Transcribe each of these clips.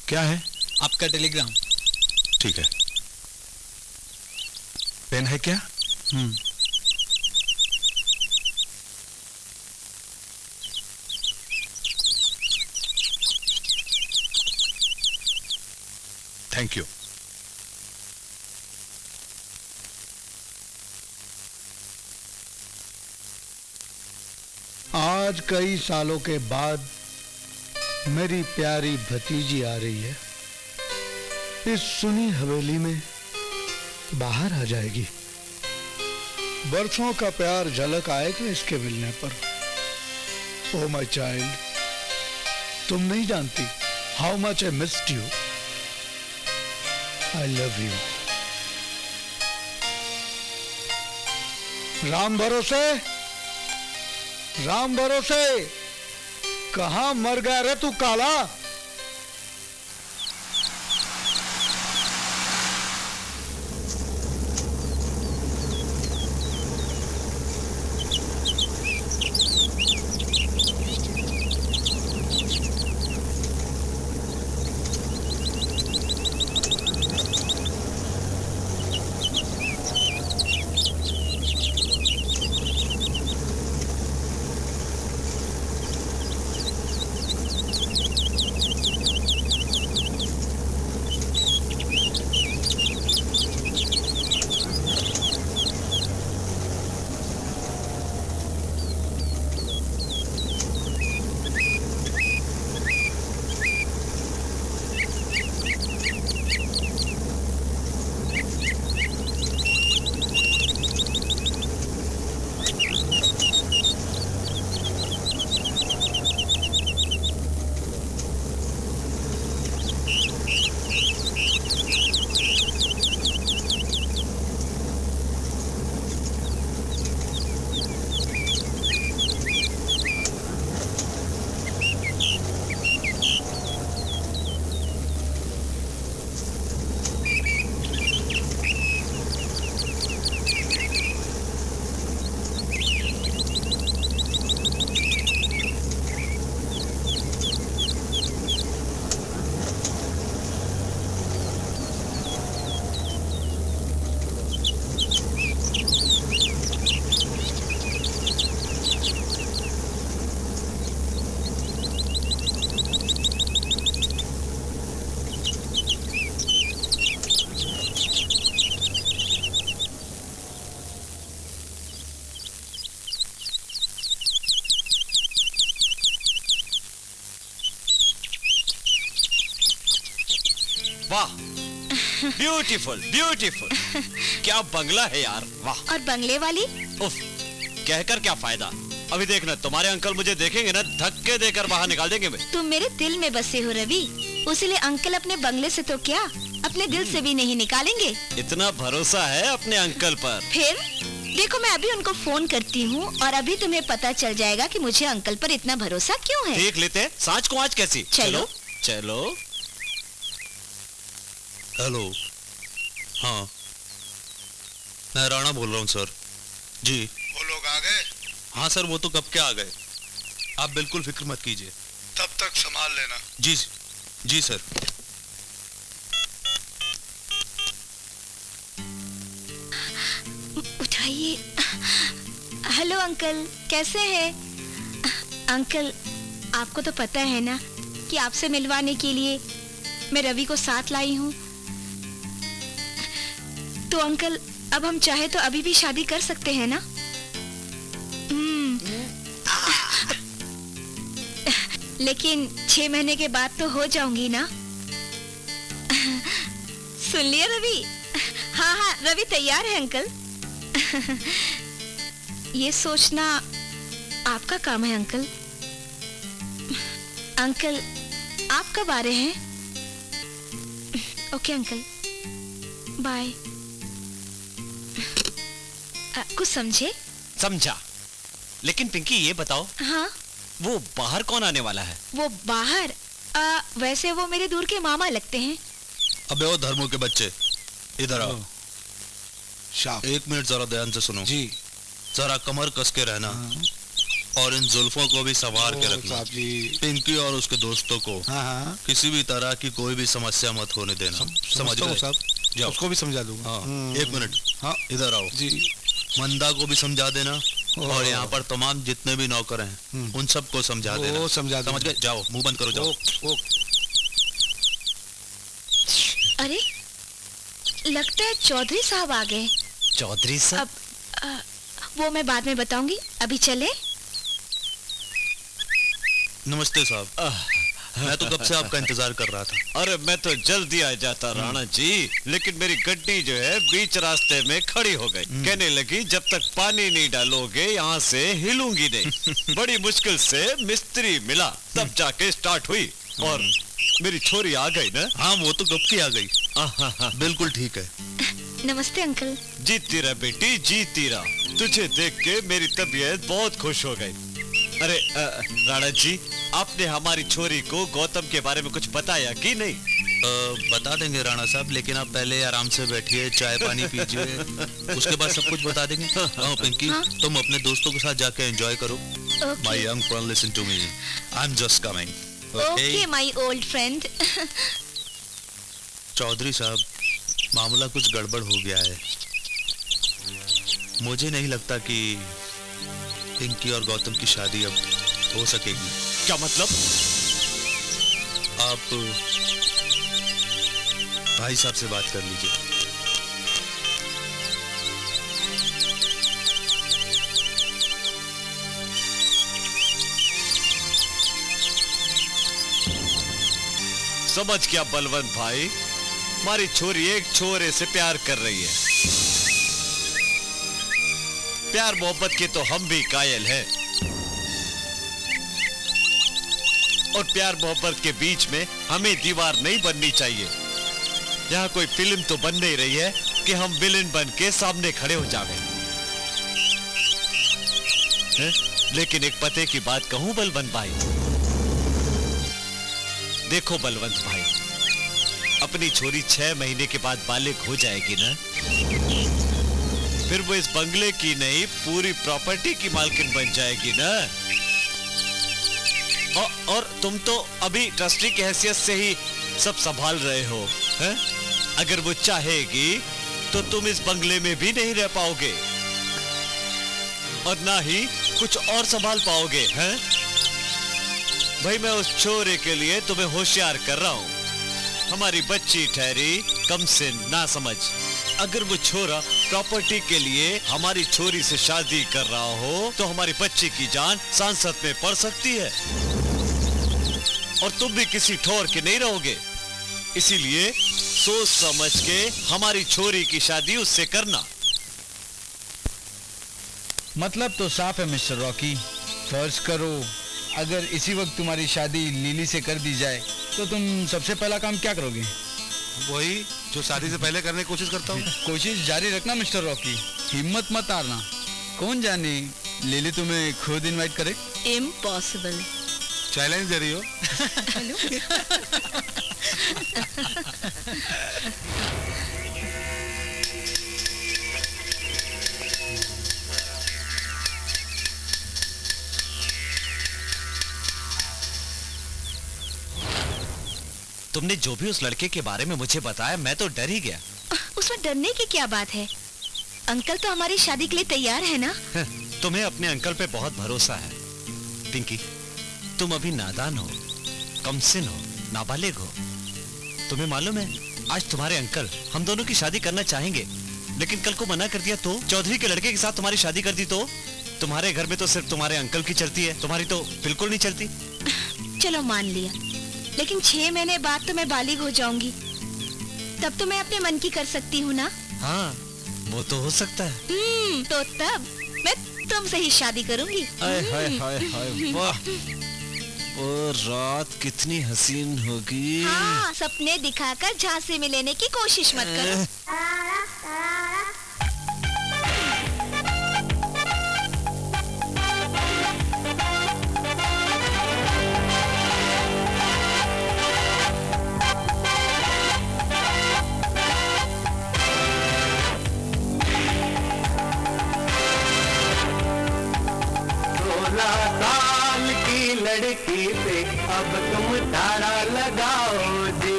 क्या है? आपका टेलीग्राम। ठीक है। पेन है क्या? Thank you. आज कई सालों के बाद मेरी प्यारी भतीजी आ रही है। इस सुनी हवेली में बाहर आ जाएगी। बरसों का प्यार झलक आएगा इसके मिलने पर। ओ माय चाइल्ड, तुम नहीं जानती how much I missed you. I love you. Ram भरोसे, राम भरोसे, कहां मर गया रे तू काला? वाह, ब्यूटीफुल ब्यूटीफुल। क्या बंगला है यार, वाह। और बंगले वाली? उफ, कहकर क्या फायदा। अभी देखना, तुम्हारे अंकल मुझे देखेंगे ना, धक्के देकर बाहर निकाल देंगे। तुम मेरे दिल में बसे हो रवि, उसीलिए अंकल अपने बंगले से तो क्या, अपने दिल से भी नहीं निकालेंगे। इतना भरोसा है अपने अंकल पर? फिर देखो, मैं अभी उनको फोन करती हूँ और अभी तुम्हें पता चल जाएगा कि मुझे अंकल पर इतना भरोसा क्यों है। देख लेते हैं सांच को आज कैसी। चलो चलो। हेलो, हाँ मैं राणा बोल रहा हूँ सर। जी, वो लोग आ गए? हाँ सर, वो तो कब के आ गए। आप बिल्कुल फिक्र मत कीजिए। तब तक संभाल लेना। जी जी सर। उठाइए। हेलो अंकल, कैसे हैं? अंकल, आपको तो पता है ना कि आपसे मिलवाने के लिए मैं रवि को साथ लाई हूँ। तो अंकल, अब हम चाहे तो अभी भी शादी कर सकते हैं ना? लेकिन 6 महीने के बाद तो हो जाऊंगी ना? सुन लिया रवि? हाँ हाँ, रवि तैयार है अंकल। ये सोचना आपका काम है अंकल। अंकल, आप कब आ रहे हैं? Okay uncle, bye. कुछ समझे? समझा, लेकिन पिंकी ये बताओ, हाँ, वो बाहर कौन आने वाला है? वो बाहर वैसे वो मेरे दूर के मामा लगते हैं। अबे ओ धर्मों के बच्चे, इधर आओ। शाबाश। 1 मिनट जरा ध्यान से सुनो। जी। जरा कमर कस के रहना। और इन जुल्फों को भी संवार के ओ, रखना। साहब जी। पिंकी और उसके दोस्तों को हाँ हाँ किसी भी तरह की कोई भी समस्या मत होने देना। समझ समझता हूँ गए? साहब, जाओ। उसको भी समझा दूंगा। हाँ, एक मिनट। हाँ इधर आओ। जी। मंदा को भी समझा देना और ओह। यहाँ पर तमाम जितने भी नौकर हैं उन सबको समझा देना। वो समझा समझ गए? जाओ, मुंह बंद करो, जाओ। ओ, अरे लगता है चौधरी साहब आ गए। चौधरी साहब? वो मैं बाद में बताऊंगी, अभी चले। नमस्ते साहब, मैं तो कब से आपका इंतजार कर रहा था। अरे मैं तो जल्दी आ जाता राणा जी, लेकिन मेरी गड्डी जो है बीच रास्ते में खड़ी हो गई। कहने लगी जब तक पानी नहीं डालोगे यहाँ से हिलूंगी नहीं। बड़ी मुश्किल से मिस्त्री मिला, तब जाके स्टार्ट हुई और मेरी छोरी आ गई ना। हाँ, वो तो कब की आ गई। बिल्कुल ठीक है। नमस्ते अंकल। जीती रह बेटी, जीती रह। तुझे देख के मेरी तबीयत बहुत खुश हो गई। अरे राणा जी, आपने हमारी छोरी को गौतम के बारे में कुछ बताया कि नहीं? बता देंगे राणा साहब, लेकिन आप पहले आराम से बैठिए, चाय पानी पीजिए, उसके बाद सब कुछ बता देंगे। पिंकी, हाँ? तुम अपने दोस्तों के साथ जाके एंजॉय करो। My young friend, listen to me, I am just coming. Okay my old friend. Chaudhary साहब, मामला कुछ गड़बड़ हो गया है। मुझे नहीं लगता कि पिंकी और गौतम की शादी अब हो सकेगी। क्या मतलब? आप भाई साहब से बात कर लीजिए। समझ क्या बलवंत भाई, हमारी छोरी एक छोरे से प्यार कर रही है। प्यार मोहब्बत के तो हम भी कायल हैं, और प्यार मोहब्बत के बीच में हमें दीवार नहीं बननी चाहिए। यहाँ कोई फिल्म तो बन नहीं रही है कि हम विलेन बन के सामने खड़े हो जावे। हैं? लेकिन एक पते की बात कहूं बलवंत भाई, देखो बलवंत भाई, अपनी छोरी 6 महीने के बाद बालिग हो जाएगी ना, फिर वो इस बंगले की नहीं पूरी प्रॉपर्टी की मालकिन बन जाएगी ना। और तुम तो अभी ट्रस्टी की हैसियत से ही सब संभाल रहे हो, हैं? अगर वो चाहेगी तो तुम इस बंगले में भी नहीं रह पाओगे और ना ही कुछ और संभाल पाओगे, हैं? भाई मैं उस छोरे के लिए तुम्हें होशियार कर रहा हूं। हमारी बच्ची ठहरी कम से ना समझ। अगर वो छोरा प्रॉपर्टी के लिए हमारी छोरी से शादी कर रहा हो तो हमारी बच्ची की जान सांसत में पड़ सकती है और तुम भी किसी ठोर के नहीं रहोगे। इसीलिए सोच समझ के हमारी छोरी की शादी उससे करना। मतलब तो साफ है मिस्टर रॉकी। फर्ज करो अगर इसी वक्त तुम्हारी शादी लिली से कर दी जाए तो तुम सबसे पहला काम क्या करोगे? वही जो शादी से पहले करने की कोशिश करता हूँ। कोशिश जारी रखना मिस्टर रॉकी, हिम्मत मत हारना। कौन जाने लिली तुम्हें खुद इनवाइट करे। इम्पॉसिबल। चैलेंज दे रही हो। तुमने जो भी उस लड़के के बारे में मुझे बताया मैं तो डर ही गया। उसमें डरने की क्या बात है? अंकल तो हमारी शादी के लिए तैयार है ना। तुम्हें अपने अंकल पे बहुत भरोसा है। पिंकी, तुम अभी नादान हो, कमसिन हो, नाबालिग हो। तुम्हें मालूम है आज तुम्हारे अंकल हम दोनों की शादी करना चाहेंगे, लेकिन कल को मना कर दिया तो? चौधरी के लड़के के साथ तुम्हारी शादी कर दी तो? तुम्हारे घर में तो सिर्फ तुम्हारे अंकल की चलती है, तुम्हारी तो बिल्कुल नहीं चलती। चलो मान लिया, लेकिन 6 महीने बाद तो मैं बालिग हो जाऊंगी, तब तो मैं अपने मन की कर सकती हूँ ना। हाँ, वो तो हो सकता है। तो तब मैं तुमसे ही शादी करूंगी। हाय हाय हाय हाय, वाह, वो रात कितनी हसीन होगी। हाँ, सपने दिखाकर झांसे में लेने की कोशिश मत करो। डोला लड़की पे अब तुम ताड़ा लगाओ जी।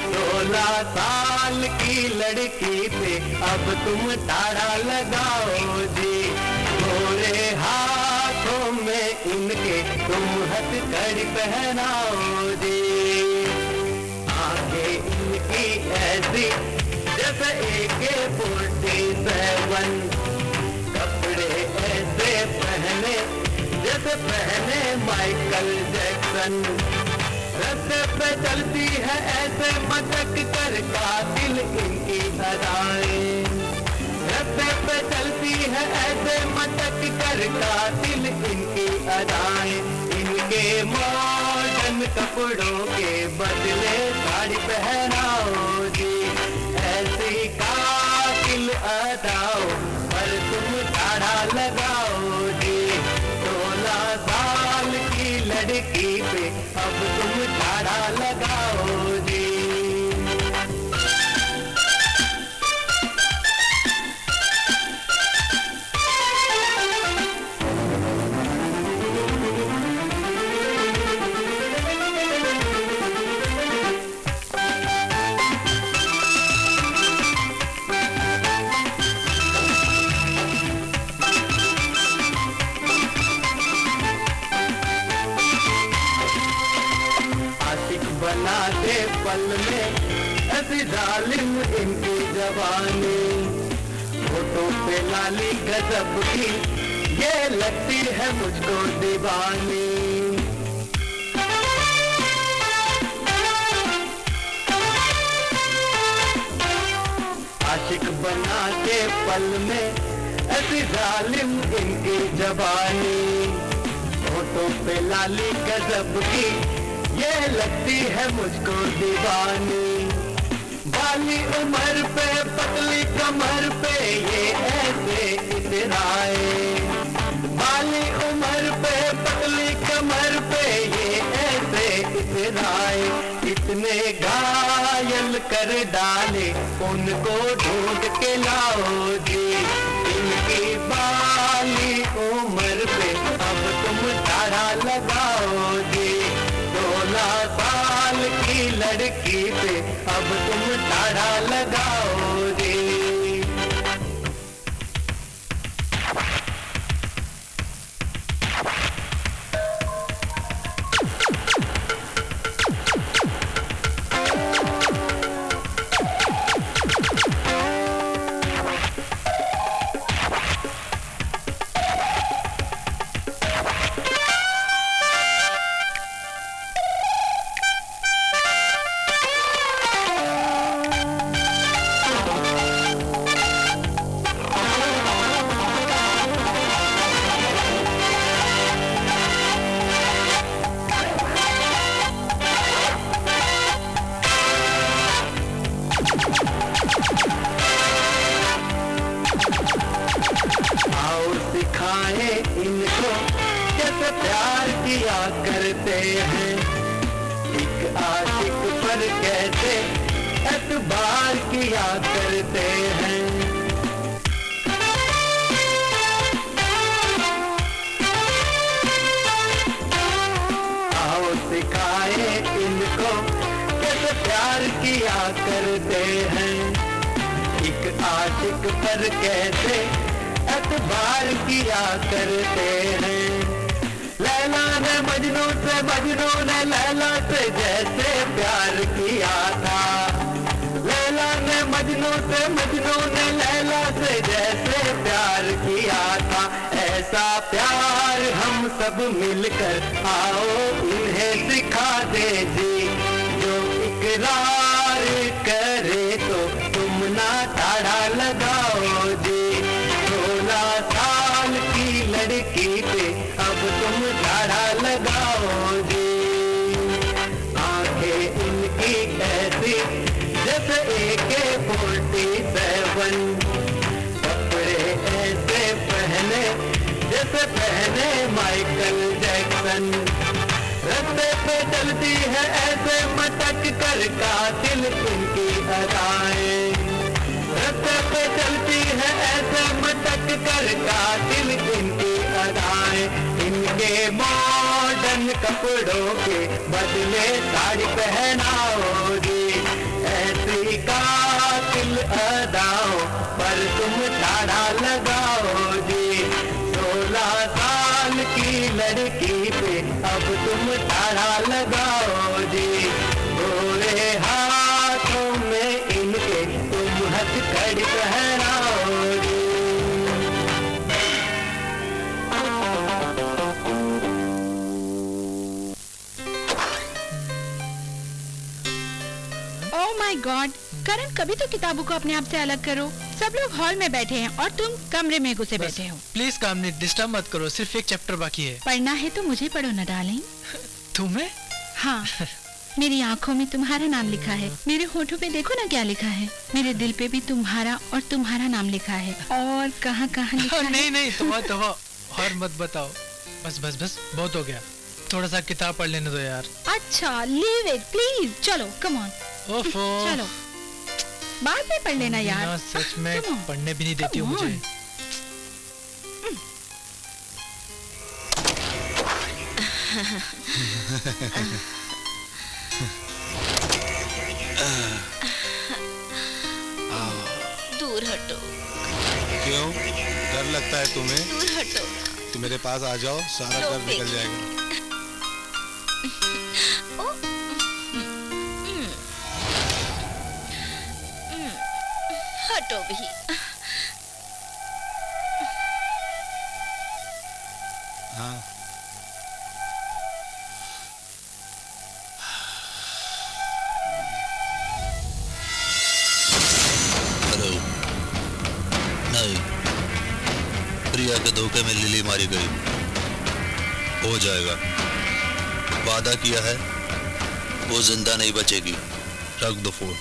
16 साल की लड़की पे अब तुम ताड़ा लगाओ जी। गोरे हाथों में इनके तुम हथकड़ी पहनाओ जी। आंखें इनकी ऐसी जैसे AK-47, कपड़े ऐसे पहने जैसे पहने माइकल जैक्सन। रास्ते पे चलती है ऐसे मटक कर कातिल इनकी अदाएं। रास्ते पे चलती है ऐसे मटक कर कातिल इनकी अदाएं। इनके मॉडर्न कपड़ों के बदले साड़ी पहनाओ जी। ऐसी कातिल अदाओं पर तुम ताड़ा लगाओ जी। 16 साल की लड़की पे अब तुम ताड़ा लगाओ जी। बना दे पल में ऐसी जालिम इनकी जवानी। फोटो पे लाली गजब की ये लगती है मुझको दीवानी। आशिक बना दे पल में ऐसी जालिम इनकी जवानी। फोटो पे लाली गजब की ये लगती है मुझको दीवानी। बाली उम्र पे पतली कमर पे ये ऐसे इतराए। बाली उम्र पे पतली कमर पे ये ऐसे इतराए। इतने घायल कर डाले उनको ढूंढ के लाओ जी। इनकी बाली उम्र पे अब तुम ताड़ा लगाओ जी। 16 साल की लड़की पे अब तुम ताड़ा लगाओ जी। इनको कैसे प्यार किया करते हैं। एक आशिक पर कैसे एतबार किया करते हैं। आओ सिखाए इनको कैसे प्यार किया करते हैं। एक आशिक पर कैसे एतबार किया करते हैं। लैला ने मजनू से, मजनू ने लैला से जैसे प्यार किया था। लैला ने मजनू से, मजनू ने लैला से जैसे प्यार किया था। ऐसा प्यार हम सब मिलकर आओ इन्हें सिखा दे जी। जो इकरार करे तो तुम ना ताड़ा लगाओ जी। 16 साल की लड़की पे अब तुम ताड़ा लगाओ जी। आंखें इनकी ऐसी जैसे AK-47, कपड़े ऐसे पहने जैसे पहने माइकल जैक्सन। रास्ते पे चलती है ऐसे मटक कर कातिल इनकी अदाएं। रास्ते पे चलती है ऐसे मटक कर कातिल इनकी अदाएं। इनके मॉडर्न मॉडर्न कपड़ों के बदले साड़ी पहनाओ जी, ऐसी कातिल अदाओं पर तुम ताड़ा लगाओ जी। 16 साल की लड़की पे अब तुम ताड़ा लगाओ जी, गोरे हाथों में इनके तुम हथकड़ी पहनाओ जी। ओह माय गॉड, करण कभी तो किताबों को अपने आप से अलग करो। सब लोग हॉल में बैठे हैं और तुम कमरे में घुसे बैठे हो। प्लीज कामनी, डिस्टर्ब मत करो, सिर्फ एक चैप्टर बाकी है। पढ़ना है तो मुझे पढ़ो ना डार्लिंग। तुम्हें? हाँ, मेरी आंखों में तुम्हारा नाम लिखा है, मेरे होठों पे देखो ना क्या लिखा है, मेरे दिल पे भी तुम्हारा और तुम्हारा नाम लिखा है, और कहाँ कहाँ लिखा है। नहीं नहीं, तो और मत बताओ। बस बस बस, बहुत हो गया, थोड़ा सा किताब पढ़ लेने दो यार। अच्छा, लीव इट प्लीज, चलो कम ऑन। ओफो, चलो बाद में पढ़ लेना यार। ना, सच में Come on. पढ़ने भी नहीं देती हो Come मुझे। on. दूर हटो। क्यों, डर लगता है तुम्हें? दूर हटो। तो मेरे पास आ जाओ, सारा लो, डर निकल जाएगा। हटो भी। हाँ, हेलो। नहीं, प्रिया के धोखे में लिली मारी गई। हो जाएगा, वादा किया है, वो जिंदा नहीं बचेगी। रख दो फोन।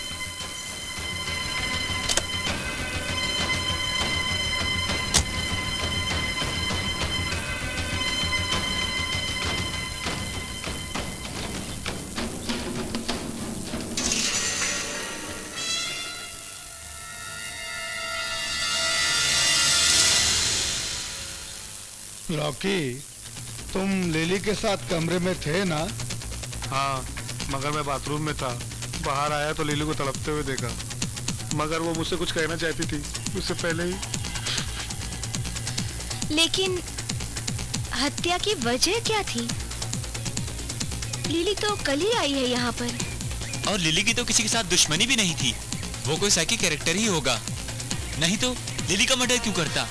रॉकी, तुम लिली के साथ कमरे में थे ना? हाँ, मगर मैं बाथरूम में था। बाहर आया तो लिली को तड़पते हुए देखा, मगर वो मुझसे कुछ कहना चाहती थी उससे पहले ही। लेकिन हत्या की वजह क्या थी? लिली तो कल ही आई है यहाँ पर। और लिली की तो किसी के साथ दुश्मनी भी नहीं थी, वो कोई साइकिक कैरेक्टर ही होगा, नहीं तो लिली का मर्डर क्यों करता?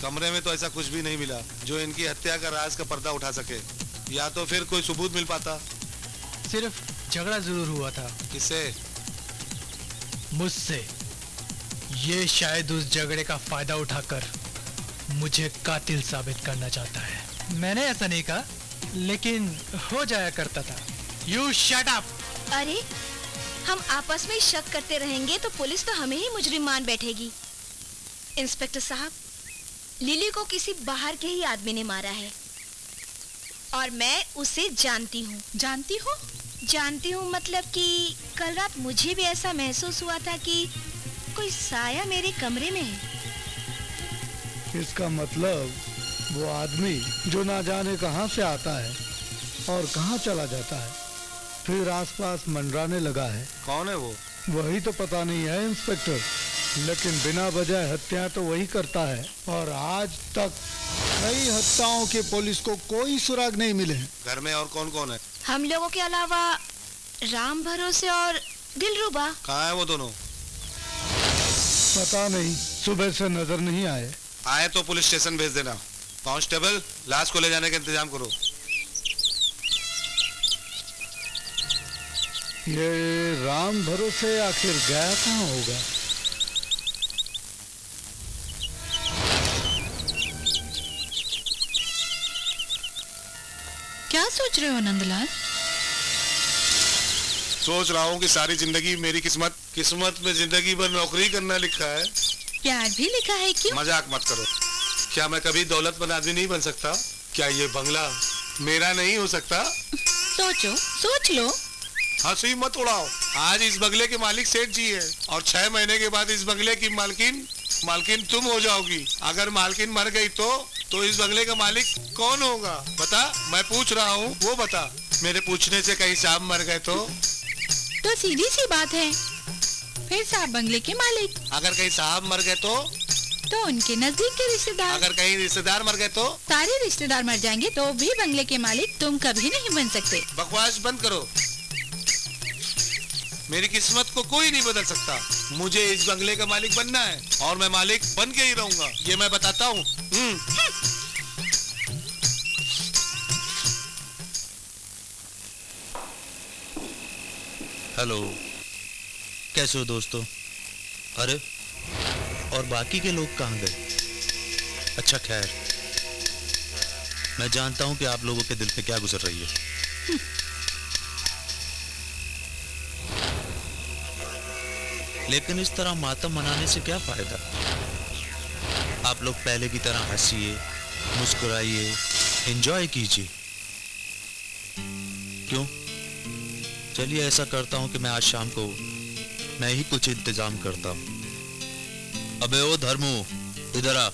कमरे में तो ऐसा कुछ भी नहीं मिला जो इनकी हत्या का राज का पर्दा उठा सके, या तो फिर कोई सबूत मिल पाता। सिर्फ झगड़ा जरूर हुआ था। किससे? मुझसे। ये शायद उस झगड़े का फायदा उठाकर मुझे कातिल साबित करना चाहता है। मैंने ऐसा नहीं कहा, लेकिन हो जाया करता था। You shut up. अरे, हम आपस में ही शक करते रहेंगे तो पुलिस तो हमें ही मुजरिम मान बैठेगी। इंस्पेक्टर साहब, लिली को किसी बाहर के ही आदमी ने मारा है और मैं उसे जानती हूँ। जानती हो? जानती हूँ मतलब कि कल रात मुझे भी ऐसा महसूस हुआ था कि कोई साया मेरे कमरे में है। इसका मतलब वो आदमी जो ना जाने कहां से आता है और कहां चला जाता है, फिर आसपास मंडराने लगा है। कौन है वो? वही तो पता नहीं है इंस्पेक्टर, लेकिन बिना वजह हत्या तो वही करता है और आज तक कई हत्याओं के पुलिस को कोई सुराग नहीं मिले हैं। घर में और कौन कौन है? हम लोगों के अलावा राम भरोसे और दिलरुबा। कहाँ है वो दोनों? पता नहीं, सुबह से नजर नहीं आए। आए तो पुलिस स्टेशन भेज देना। कांस्टेबल, लाश को ले जाने का इंतजाम करो। ये राम भरोसे आखिर गया कहाँ होगा? क्या सोच रहे हो नंदलाल? सोच रहा हूँ कि सारी जिंदगी मेरी किस्मत में जिंदगी भर नौकरी करना लिखा है। प्यार भी लिखा है क्यों? मजाक मत करो। क्या मैं कभी दौलतमंद आदमी नहीं बन सकता? क्या ये बंगला मेरा नहीं हो सकता? सोचो, सोच लो। हंसी मत उड़ाओ। आज इस बंगले के मालिक सेठ जी है और 6 महीने के बाद इस बंगले की मालकिन तुम हो जाओगी। अगर मालकिन मर गई तो इस बंगले का मालिक कौन होगा? बता, मैं पूछ रहा हूँ, वो बता। मेरे पूछने से कहीं साहब मर गए तो सीधी सी बात है, फिर साहब बंगले के मालिक। अगर कहीं साहब मर गए तो उनके नजदीक के रिश्तेदार। अगर कहीं रिश्तेदार मर गए तो सारे रिश्तेदार मर जाएंगे तो भी बंगले के मालिक तुम कभी नहीं बन सकते। बकवास बंद करो। मेरी किस्मत को कोई नहीं बदल सकता। मुझे इस बंगले का मालिक बनना है और मैं मालिक बन के ही रहूंगा, ये मैं बताता हूँ। हेलो, कैसे हो दोस्तों? अरे, और बाकी के लोग कहाँ गए? अच्छा खैर, मैं जानता हूं कि आप लोगों के दिल पे क्या गुजर रही है। लेकिन इस तरह मातम मनाने से क्या फायदा? आप लोग पहले की तरह हंसिए, मुस्कुराइए, एंजॉय कीजिए। क्यों? चलिए ऐसा करता हूं कि मैं आज शाम को मैं ही कुछ इंतजाम करता हूं। अबे ओ धर्मू, इधर आ।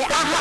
Ah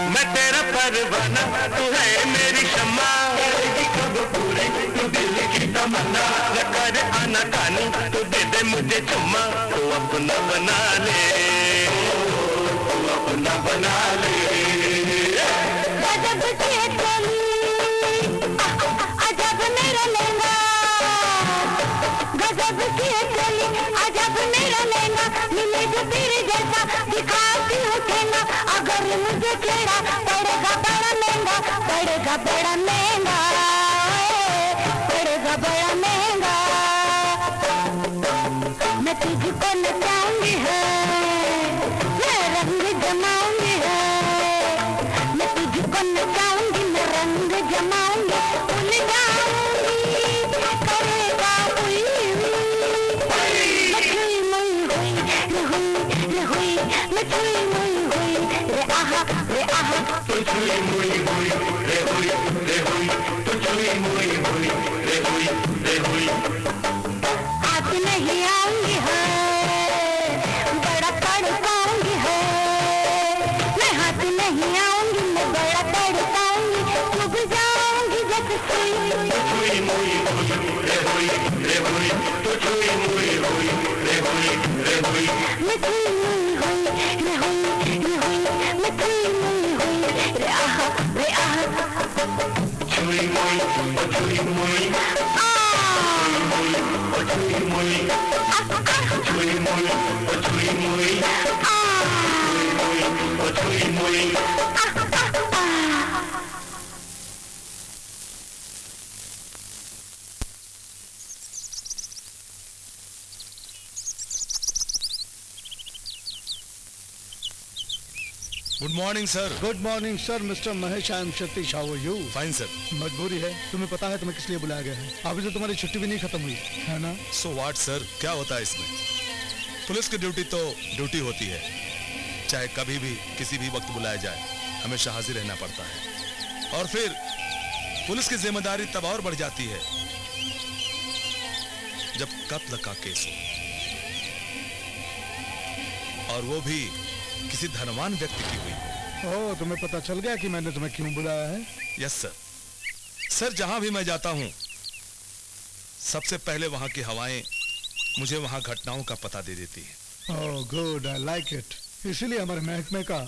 मैं तेरा परवाना, तू है मेरी शम्मा, करेगी कब पूरी तू दिल की तमन्ना, न कर आना कानी तू दे दे मुझे चुम्मा, तू अपना बना ले, तू अपना बना ले। गजब की कली, अजब मेरा लहंगा, गजब की कली, अजब मेरा लहंगा, मिले जो तेरे जैसा दिखाती हूँ कहना, अगर मुझे छेड़ा पड़ेगा बड़ा महंगा, पड़ेगा बड़ा महंगा, पड़ेगा बड़ा महंगा। मैं तुझको नचाऊंगी है, मैं रंग जमाऊंगी है, मैं तुझको नचाऊंगी, मैं रंग जमाऊंगी, उल जाऊंगी, करेगा उई उई, मैं छुई मुई हुई, मैं छुई मुई हुई, रे आहा रे आहा, तू छुई मुई हुई, रे हुई रे हुई, तू छुई मुई हुई, रे हुई रे हुई। हाथ नहीं आऊंगी है, बड़ा तड़पाऊंगी है, मैं हाथ नहीं आऊंगी, मैं बड़ा तड़पाऊंगी, डूब जाऊंगी जैसे सुई। तू छुई मुई हुई, रे हुई रे हुई, तू छुई मुई हुई, रे हुई रे हुई। मैं छुई मुई हुई, रे हुई रे हुई, मैं छुई मुई हुई, रे आहा रे आहा, छुई मुई ओ छुई मुई, छुई मुई ओ छुई मुई, छुई मुई ओ छुई मुई, छुई मुई ओ छुई मुई। Good morning sir. Good morning sir, mister Mahesh, I am Satish, how are you? Fine sir. मजबूरी है, तुम्हें पता है तुम्हें किस लिए बुलाया गया है, अभी तो तुम्हारी छुट्टी भी नहीं खत्म हुई है ना? सो व्हाट सर, क्या होता है इसमें? पुलिस की ड्यूटी तो ड्यूटी होती है, चाहे कभी भी किसी भी वक्त बुलाया जाए, हमेशा हाजिर रहना पड़ता है। और फिर पुलिस की जिम्मेदारी तब और बढ़ जाती है जब कत्ल का केस हो, और वो भी किसी धनवान व्यक्ति की हुई हो। ओह, तुम्हें पता चल गया कि मैंने तुम्हें क्यों बुलाया है? Yes sir. सर, जहां भी मैं जाता हूं सबसे पहले वहां की हवाएं मुझे वहां घटनाओं का पता दे देती है। Oh good, I like it. इसीलिए हमारे महकमे का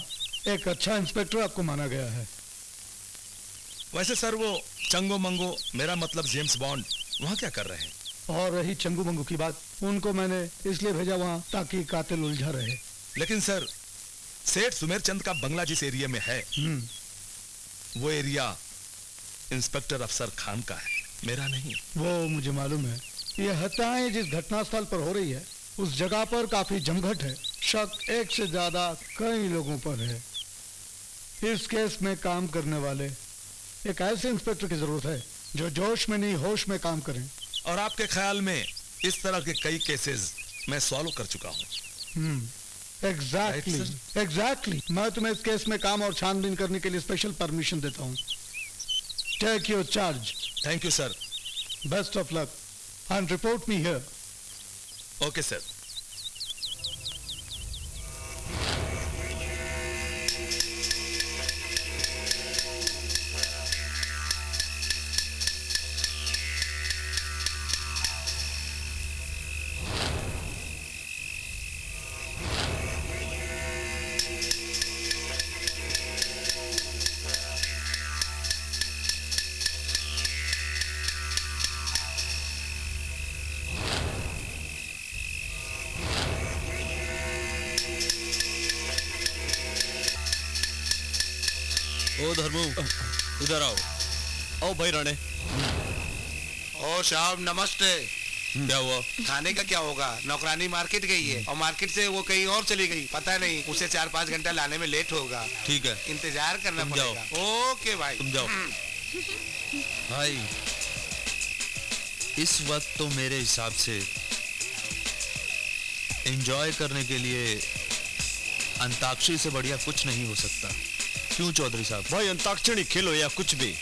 एक अच्छा इंस्पेक्टर आपको माना गया है। वैसे सर, वो चंगो मंगो, मेरा मतलब जेम्स बॉन्ड, वहां क्या कर रहे हैं? और रही चंगू मंगू की बात, उनको मैंने इसलिए भेजा वहां ताकि कातिल उलझा रहे। लेकिन सर, सेठ सुमेर चंद का बंगला जिस एरिया में है, वो एरिया इंस्पेक्टर अफसर खान का है, मेरा नहीं। वो मुझे मालूम है। ये हत्याएं जिस घटनास्थल पर हो रही है, उस जगह पर काफी जमघट है, शक एक से ज्यादा कई लोगों पर है। इस केस में काम करने वाले एक ऐसे इंस्पेक्टर की जरूरत है जो जोश में नहीं होश में काम करें। और आपके ख्याल में इस तरह के कई केसेस मैं सॉल्व कर चुका हूँ। एग्जैक्टली। मैं तुम्हें इस केस में काम और छानबीन करने के लिए स्पेशल परमिशन देता हूँ। Take your charge. Thank you sir. Best of luck and report me here. Okay sir. ओ धर्मू, इधर आओ। ओ भाई राणे। ओ साहब नमस्ते। क्या हुआ? खाने का क्या होगा? नौकरानी मार्केट गई है और मार्केट से वो कहीं और चली गई, पता नहीं। उसे 4-5 घंटा लाने में लेट होगा। ठीक है, इंतजार करना तुम जाओ। पड़ेगा। ओके भाई, तुम जाओ। भाई इस वक्त तो मेरे हिसाब से एंजॉय करने के लिए अंताक्षरी से बढ़िया कुछ नहीं हो सकता। क्यों चौधरी साहब? भाई अंताक्षरी खेलो या कुछ भी,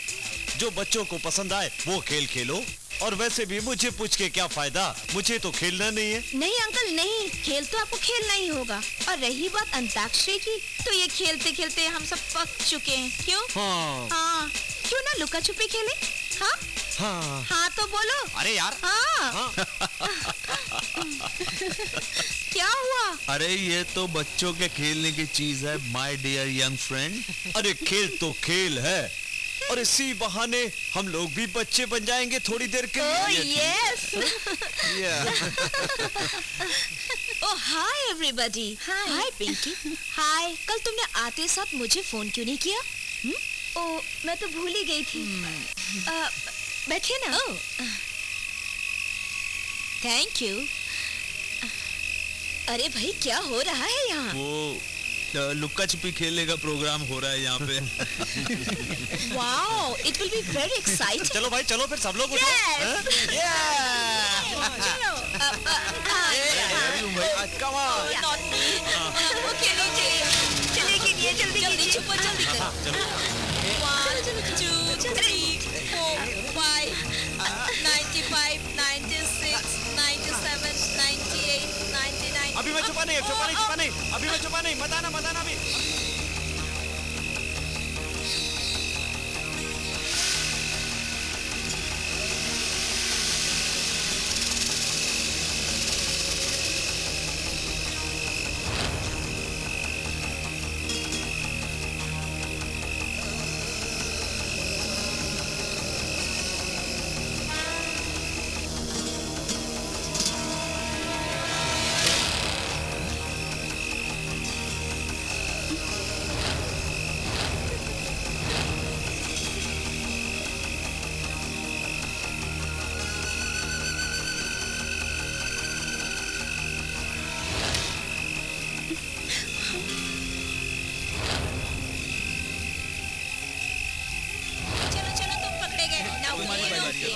जो बच्चों को पसंद आए वो खेल खेलो। और वैसे भी मुझे पूछ के क्या फायदा, मुझे तो खेलना नहीं है। नहीं अंकल नहीं, खेल तो आपको खेलना ही होगा। और रही बात अंताक्षरी की, तो ये खेलते खेलते हम सब पक चुके हैं। क्यों? हाँ, क्यों ना लुका छुपी खेले? हाँ हाँ हाँ तो बोलो। अरे यार हाँ, क्या हुआ? अरे ये तो बच्चों के खेलने की चीज है माय डियर यंग फ्रेंड। अरे खेल तो खेल है, और इसी बहाने हम लोग भी बच्चे बन जाएंगे थोड़ी देर के लिए। यस। ओह हाय एवरीबॉडी। हाय पिंकी। हाय, कल तुमने आते साथ मुझे फोन क्यों नहीं किया? ओह मैं तो भूल ही गई थी। बैठिए ना। Thank you. अरे भाई क्या हो रहा है यहाँ? वो लुक्का छुपी खेलने का प्रोग्राम हो रहा है यहाँ पे। Wow, it will be very exciting. चलो भाई चलो, फिर सब लोग उठो। चलो। Come on. खेलो चलिए खेलिए, जल्दी कीजिए। छुपो जल्दी करो। 1 2 3 4 5 95 96 97 98 99। अभी मैं छुपा नहीं, अभी मैं छुपा नहीं, मत आना अभी।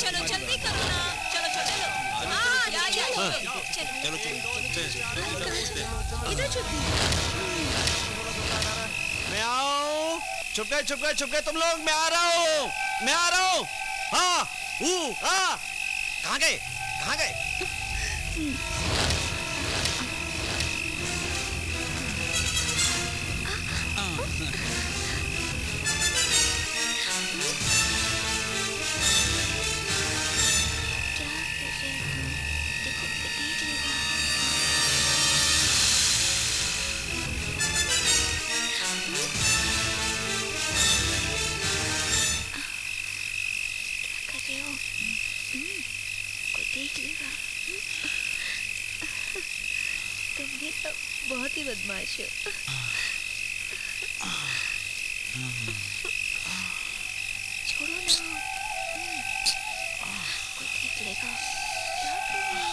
चलो जल्दी करो ना। चलो हाँ चलो इधर छुपी। मैं आऊं। छुप गए तुम लोग। मैं आ रहा हूँ। हाँ कहाँ गए? देख लेगा। तुम भी तो बहुत ही बदमाश हो। छोड़ो ना, कोई देख लेगा। क्या करूं?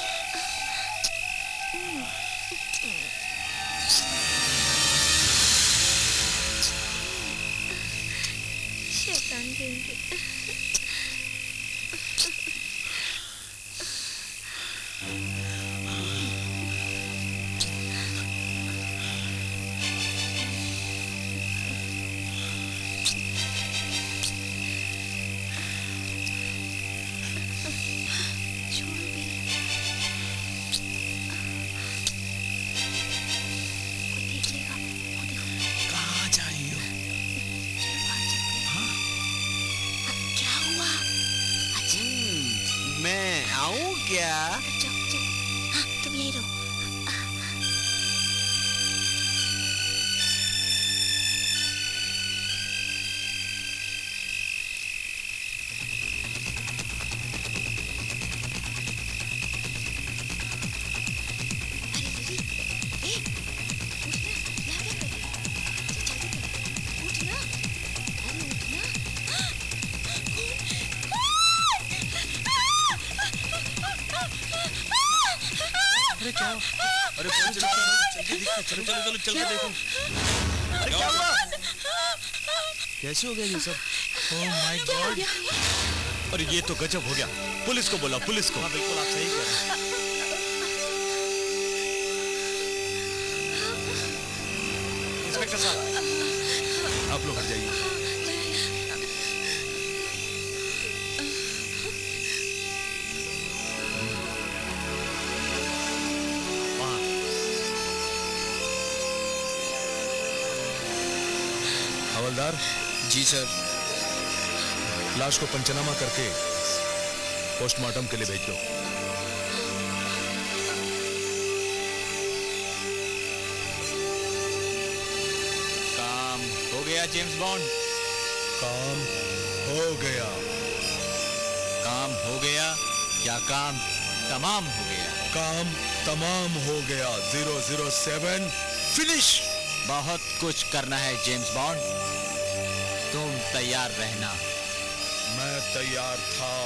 शैतान कहेंगे। क्या? हाँ, तुम यहीं रहो। अरे क्या? अरे चलो चलो चलो चल के देखो। अरे क्या हुआ? कैसे हो गया ये सब? Oh my God. अरे ये तो गजब हो गया। पुलिस को बोला, पुलिस को। हाँ बिल्कुल, आप सही कह रहे हैं। इंस्पेक्टर साहब, आप लोग हट जाइए। हवलदार जी सर। लाश को पंचनामा करके पोस्टमार्टम के लिए भेज दो। काम हो गया जेम्स बॉन्ड। काम हो गया। काम हो गया या काम तमाम हो गया? काम तमाम हो गया। 007 फिनिश। बहुत कुछ करना है जेम्स बॉन्ड, तुम तैयार रहना। मैं तैयार था,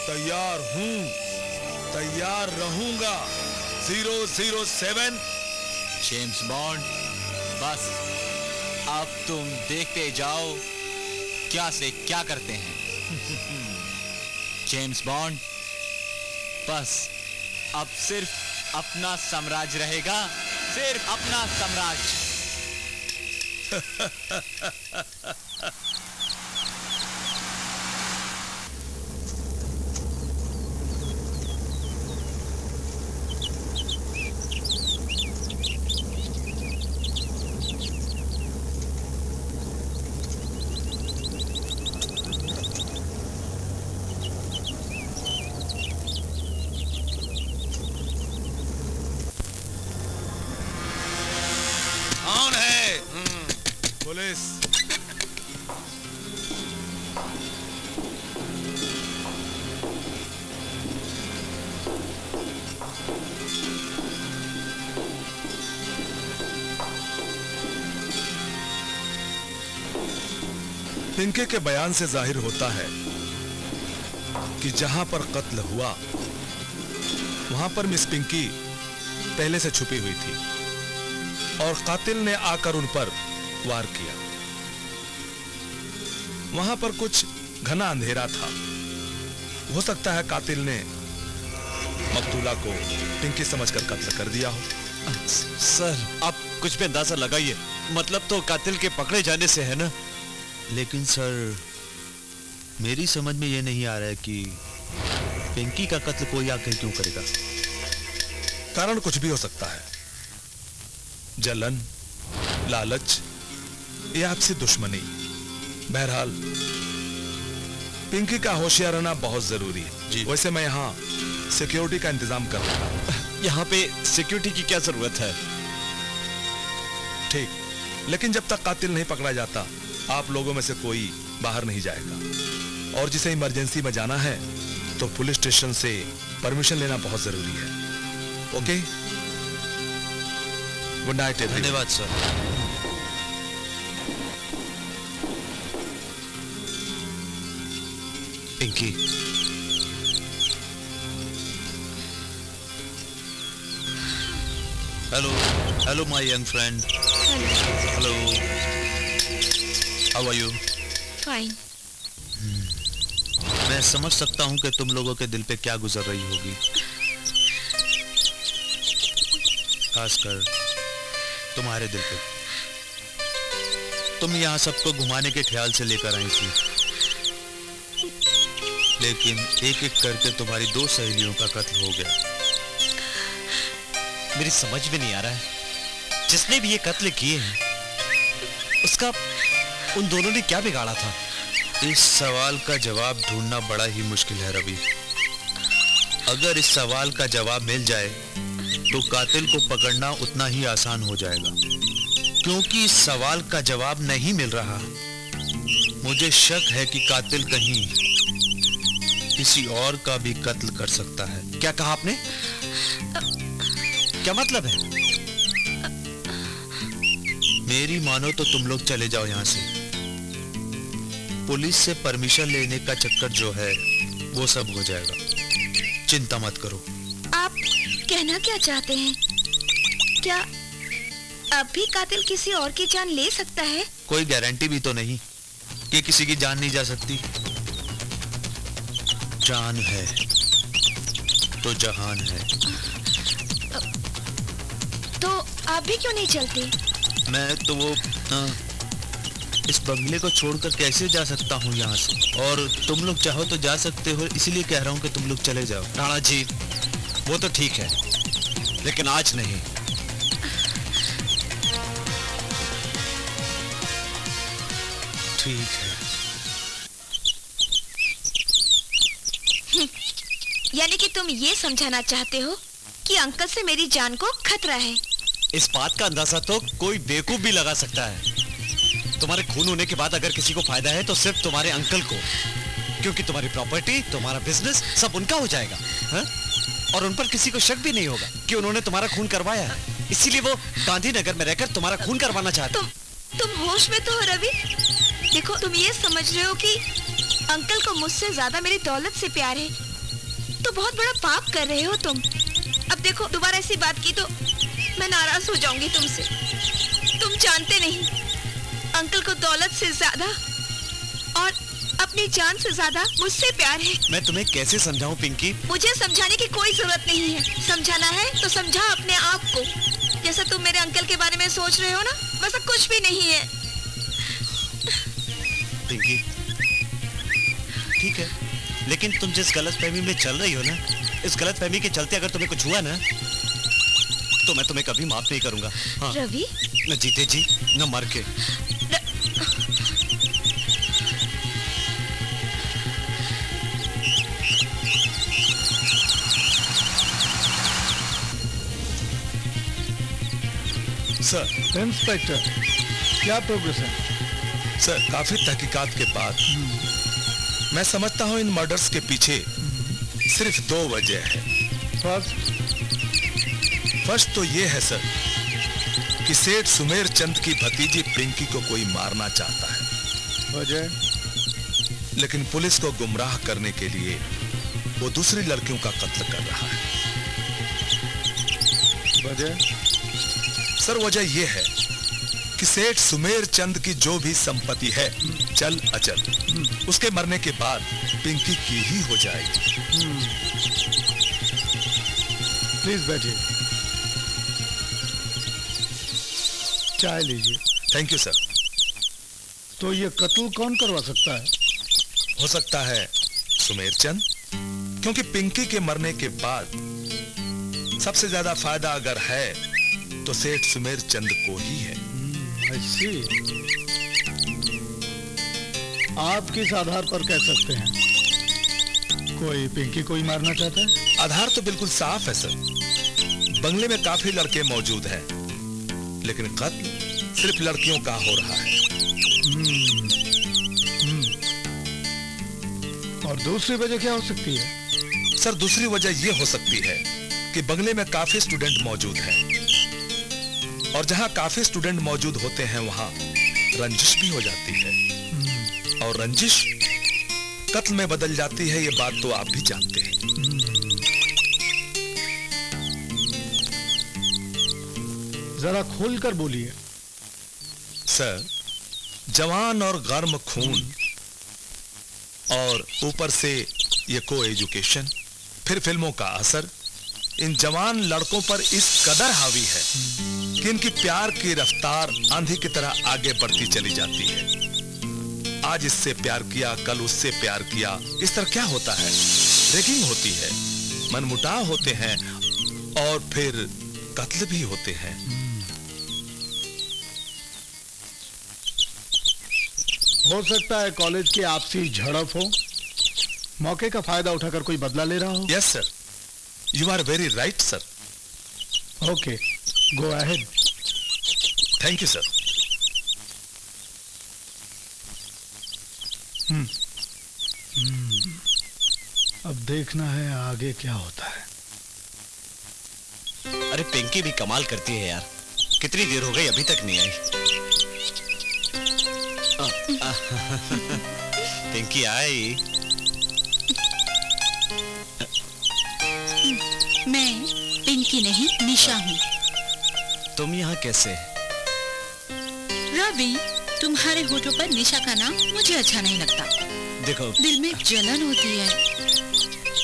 तैयार हूं, तैयार रहूंगा। 007 जेम्स बॉन्ड, बस अब तुम देखते जाओ क्या से क्या करते हैं। जेम्स बॉन्ड, बस अब सिर्फ अपना साम्राज्य रहेगा, सिर्फ अपना साम्राज्य। कौन है? पुलिस। पिंकी के बयान से जाहिर होता है कि जहां पर कत्ल हुआ वहां पर मिस पिंकी पहले से छुपी हुई थी और कातिल ने आकर उन पर वार किया। वहां पर कुछ घना अंधेरा था। हो सकता है कातिल ने मकतूला को पिंकी समझकर कत्ल कर दिया हो। सर, आप कुछ भी अंदाजा लगाइए। मतलब तो कातिल के पकड़े जाने से है ना? लेकिन सर, मेरी समझ में ये नहीं आ रहा है कि पिंकी का कत्ल कोई आखिर क्यों करेगा। कारण कुछ भी हो सकता है। जलन, लालच या आपसी दुश्मनी। बहरहाल पिंकी का होशियार रहना बहुत जरूरी है। जी। वैसे मैं यहाँ सिक्योरिटी का इंतजाम कर रहा हूँ। यहाँ पे सिक्योरिटी की क्या जरूरत है? ठीक, लेकिन जब तक कातिल नहीं पकड़ा जाता आप लोगों में से कोई बाहर नहीं जाएगा। और जिसे इमरजेंसी में जाना है तो पुलिस स्टेशन से परमिशन लेना बहुत जरूरी है। Okay, good night. धन्यवाद sir. Pinky, hello hello my young friend. Hello, how are you? Fine. मैं समझ सकता हूँ कि तुम लोगों के दिल पे क्या गुजर रही होगी, खासकर तुम्हारे दिल पे। तुम यहाँ सबको घुमाने के ख्याल से लेकर आई थी, लेकिन एक एक करके तुम्हारी 2 सहेलियों का कत्ल हो गया। मेरी समझ में नहीं आ रहा है, जिसने भी ये कत्ल किए हैं उसका उन दोनों ने क्या बिगाड़ा था? इस सवाल का जवाब ढूंढना बड़ा ही मुश्किल है रवि। अगर इस सवाल का जवाब मिल जाए तो कातिल को पकड़ना उतना ही आसान हो जाएगा। क्योंकि इस सवाल का जवाब नहीं मिल रहा, मुझे शक है कि कातिल कहीं किसी और का भी कत्ल कर सकता है। क्या कहा आपने? क्या मतलब है? मेरी मानो तो तुम लोग चले जाओ यहाँ से। पुलिस से परमिशन लेने का चक्कर जो है वो सब हो जाएगा, चिंता मत करो। आप कहना क्या चाहते हैं? क्या अब भी कातिल किसी और की जान ले सकता है? कोई गारंटी भी तो नहीं कि किसी की जान नहीं जा सकती। जान है तो जहान है। तो आप भी क्यों नहीं चलते? मैं तो वो इस बंगले को छोड़कर कैसे जा सकता हूँ यहाँ से? और तुम लोग चाहो तो जा सकते हो, इसलिए कह रहा हूँ कि तुम लोग चले जाओ। राणा जी, वो तो ठीक है, लेकिन आज नहीं। ठीक है। यानी कि तुम ये समझाना चाहते हो कि अंकल से मेरी जान को खतरा है? इस बात का अंदाजा तो कोई बेवकूफ भी लगा सकता है। तुम्हारे खून होने के बाद अगर किसी को फायदा है तो सिर्फ तुम्हारे अंकल को, क्योंकि तुम्हारी प्रॉपर्टी, तुम्हारा बिजनेस सब उनका हो जाएगा, है? और उन पर किसी को शक भी नहीं होगा कि उन्होंने तुम्हारा खून करवाया है। इसीलिए वो गांधीनगर में रहकर तुम्हारा खून करवाना चाहते हैं। तुम होश में तो हो रवि? देखो, तुम ये समझ रहे हो कि अंकल को मुझसे ज्यादा मेरी दौलत से प्यार है, तो बहुत बड़ा पाप कर रहे हो तुम। अब देखो, दोबारा ऐसी बात की तो मैं नाराज हो जाऊंगी तुमसे। तुम जानते नहीं, अंकल को दौलत से ज्यादा और अपनी जान से ज्यादा मुझसे प्यार है। मैं तुम्हें कैसे समझाऊं पिंकी? मुझे समझाने की कोई जरूरत नहीं है। समझाना है तो समझा अपने आप को। जैसा तुम मेरे अंकल के बारे में सोच रहे हो ना, वैसा कुछ भी नहीं है। पिंकी, ठीक है, लेकिन तुम जिस गलतफहमी में चल रही हो ना, इस गलतफहमी के चलते अगर तुम्हें कुछ हुआ ना, तो मैं तुम्हें कभी माफ नहीं करूंगा। हाँ। रवि? न जीते जी, न मर के। सर। इंस्पेक्टर, क्या प्रोग्रेस है? सर, काफी तहकीकात के बाद मैं समझता हूँ इन मर्डर्स के पीछे सिर्फ 2 वजह है। फर्स्ट तो ये है सर कि सेठ सुमेर चंद की भतीजी पिंकी को कोई मारना चाहता है। वजह? लेकिन पुलिस को गुमराह करने के लिए वो दूसरी लड़कियों का कत्ल कर रहा है। वजह? सर, वजह यह है कि सेठ सुमेर चंद की जो भी संपत्ति है, चल अचल, उसके मरने के बाद पिंकी की ही हो जाएगी। प्लीज बैठिए, चाय लीजिए। Thank you sir. तो ये कत्ल कौन करवा सकता है? हो सकता है सुमेर चंद, क्योंकि पिंकी के मरने के बाद सबसे ज्यादा फायदा अगर है तो सेठ सुमेर चंद को ही है। I see। आप किस आधार पर कह सकते हैं कोई पिंकी को ही मारना चाहता है? आधार तो बिल्कुल साफ है सर। बंगले में काफी लड़के मौजूद हैं, लेकिन कत्ल सिर्फ लड़कियों का हो रहा है। और दूसरी वजह क्या हो सकती है? सर, दूसरी वजह यह हो सकती है कि बंगले में काफी स्टूडेंट मौजूद हैं, और जहां काफी स्टूडेंट मौजूद होते हैं वहां रंजिश भी हो जाती है, और रंजिश कत्ल में बदल जाती है। ये बात तो आप भी जानते हैं। जरा खोलकर बोलिए। सर, जवान और गर्म खून, और ऊपर से ये को एजुकेशन, फिर फिल्मों का असर इन जवान लड़कों पर इस कदर हावी है कि इनकी प्यार की रफ्तार आंधी की तरह आगे बढ़ती चली जाती है। आज इससे प्यार किया, कल उससे प्यार किया, इस तरह क्या होता है? रेगिंग होती है, मनमुटाव होते हैं, और फिर कत्ल भी होते हैं। हो सकता है कॉलेज की आपसी झड़प हो, मौके का फायदा उठाकर कोई बदला ले रहा हो। Yes sir, you are very right sir. Okay, go ahead. Thank you sir. अब देखना है आगे क्या होता है। अरे पिंकी भी कमाल करती है यार, कितनी देर हो गई अभी तक नहीं आई। पिंकी आई। मैं पिंकी पिंकी नहीं, निशा हूँ। तुम यहाँ कैसे? रवि, तुम्हारे होठों पर निशा का नाम मुझे अच्छा नहीं लगता। देखो, दिल में जलन होती है।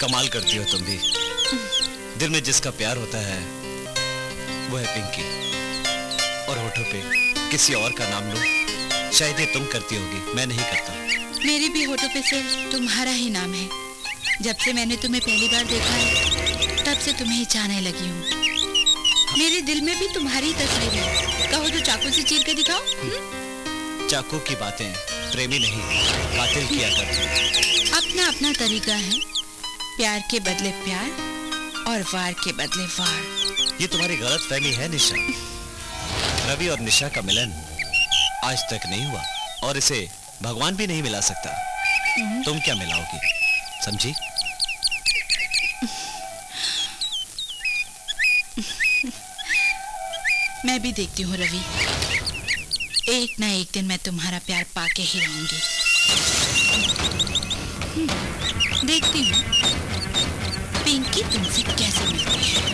कमाल करती हो तुम भी। दिल में जिसका प्यार होता है वो है पिंकी, और होठों पे किसी और का नाम लो, शायद ये तुम करती होगी, मैं नहीं करता। मेरे भी होठों पे से तुम्हारा ही नाम है। जब से मैंने तुम्हें पहली बार देखा है, तब से तुम्हें ही चाहने लगी हूँ। मेरे दिल में भी तुम्हारी तस्वीर है। कहो तो चाकू से चीर के दिखाओ। चाकू की बातें प्रेमी नहीं, कातिल किया करते हैं। अपना अपना तरीका है, प्यार के बदले प्यार और वार के बदले वार। ये तुम्हारी गलत फहमी है निशा। रवि और निशा का मिलन आज तक नहीं हुआ, और इसे भगवान भी नहीं मिला सकता। तुम क्या मिलाओगी, समझी? मैं भी देखती हूँ रवि, एक ना एक दिन मैं तुम्हारा प्यार पाके ही रहूंगी। देखती हूँ पिंकी तुमसे कैसे मिलती है।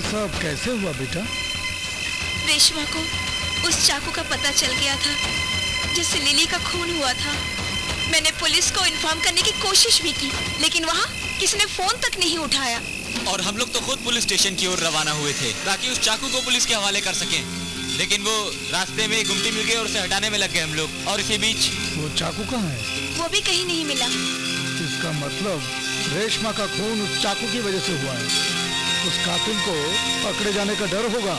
सब कैसे हुआ बेटा? रेशमा को उस चाकू का पता चल गया था जिससे लिली का खून हुआ था। मैंने पुलिस को इन्फॉर्म करने की कोशिश भी की, लेकिन वहाँ किसी ने फोन तक नहीं उठाया। और हम लोग तो खुद पुलिस स्टेशन की ओर रवाना हुए थे ताकि उस चाकू को पुलिस के हवाले कर सकें, लेकिन वो रास्ते में गुमटी मिल गई और उसे हटाने में लग गए हम लोग। और इसी बीच वो चाकू कहाँ है? वो भी कहीं नहीं मिला। इसका मतलब रेशमा का खून उस चाकू की वजह से हुआ है। उस कातिल को पकड़े जाने का डर होगा,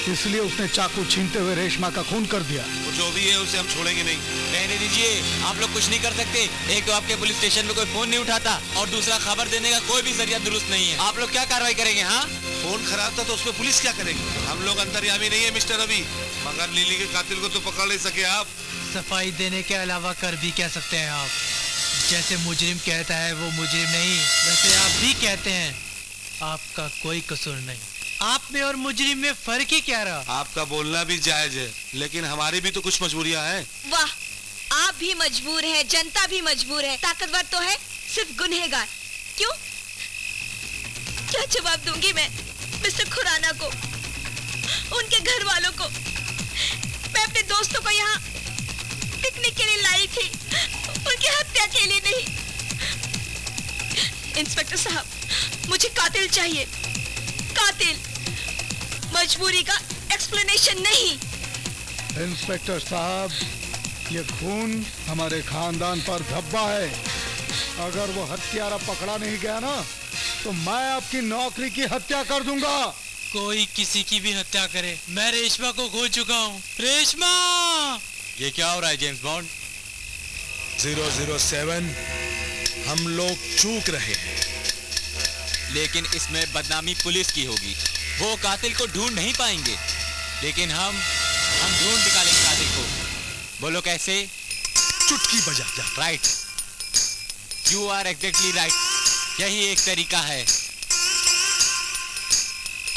इसलिए उसने चाकू छीनते हुए रेशमा का खून कर दिया। वो जो भी है उसे हम छोड़ेंगे नहीं। रहने दीजिए, आप लोग कुछ नहीं कर सकते। एक तो आपके पुलिस स्टेशन में कोई फोन नहीं उठाता और दूसरा खबर देने का कोई भी जरिया दुरुस्त नहीं है। आप लोग क्या कार्रवाई करेंगे? हाँ, फोन खराब था तो उसमें पुलिस क्या करेगी? हम लोग अंतर्यामी नहीं है मिस्टर रवि, मगर लिली के कातिल को तो पकड़ नहीं सके आप। सफाई देने के अलावा कर भी कह सकते हैं आप। जैसे मुजरिम कहता है वो मुजरिम नहीं, वैसे आप भी कहते हैं आपका कोई कसूर नहीं। आप में और मुजरिम में फर्क ही क्या रहा? आपका बोलना भी जायज है, लेकिन हमारी भी तो कुछ मजबूरियां हैं। वाह, आप भी मजबूर हैं, जनता भी मजबूर है, ताकतवर तो है सिर्फ गुनहगार। क्यों? क्या जवाब दूंगी मैं मिस्टर खुराना को, उनके घर वालों को? मैं अपने दोस्तों को यहाँ पिकनिक के लिए लाई थी, उनकी हत्या के लिए नहीं। इंस्पेक्टर साहब, मुझे कातिल चाहिए, कातिल। मजबूरी का एक्सप्लेनेशन नहीं। इंस्पेक्टर साहब, ये खून हमारे खानदान पर धब्बा है। अगर वो हत्यारा पकड़ा नहीं गया ना, तो मैं आपकी नौकरी की हत्या कर दूंगा। कोई किसी की भी हत्या करे, मैं रेशमा को खो चुका हूँ। रेशमा! ये क्या हो रहा है जेम्स बॉन्ड? 007, हम लोग चूक रहे हैं, लेकिन इसमें बदनामी पुलिस की होगी। वो कातिल को ढूंढ नहीं पाएंगे, लेकिन हम ढूंढ निकालेंगे कातिल को। बोलो कैसे? चुटकी बजा जा। Right, you are exactly right. यही एक तरीका है।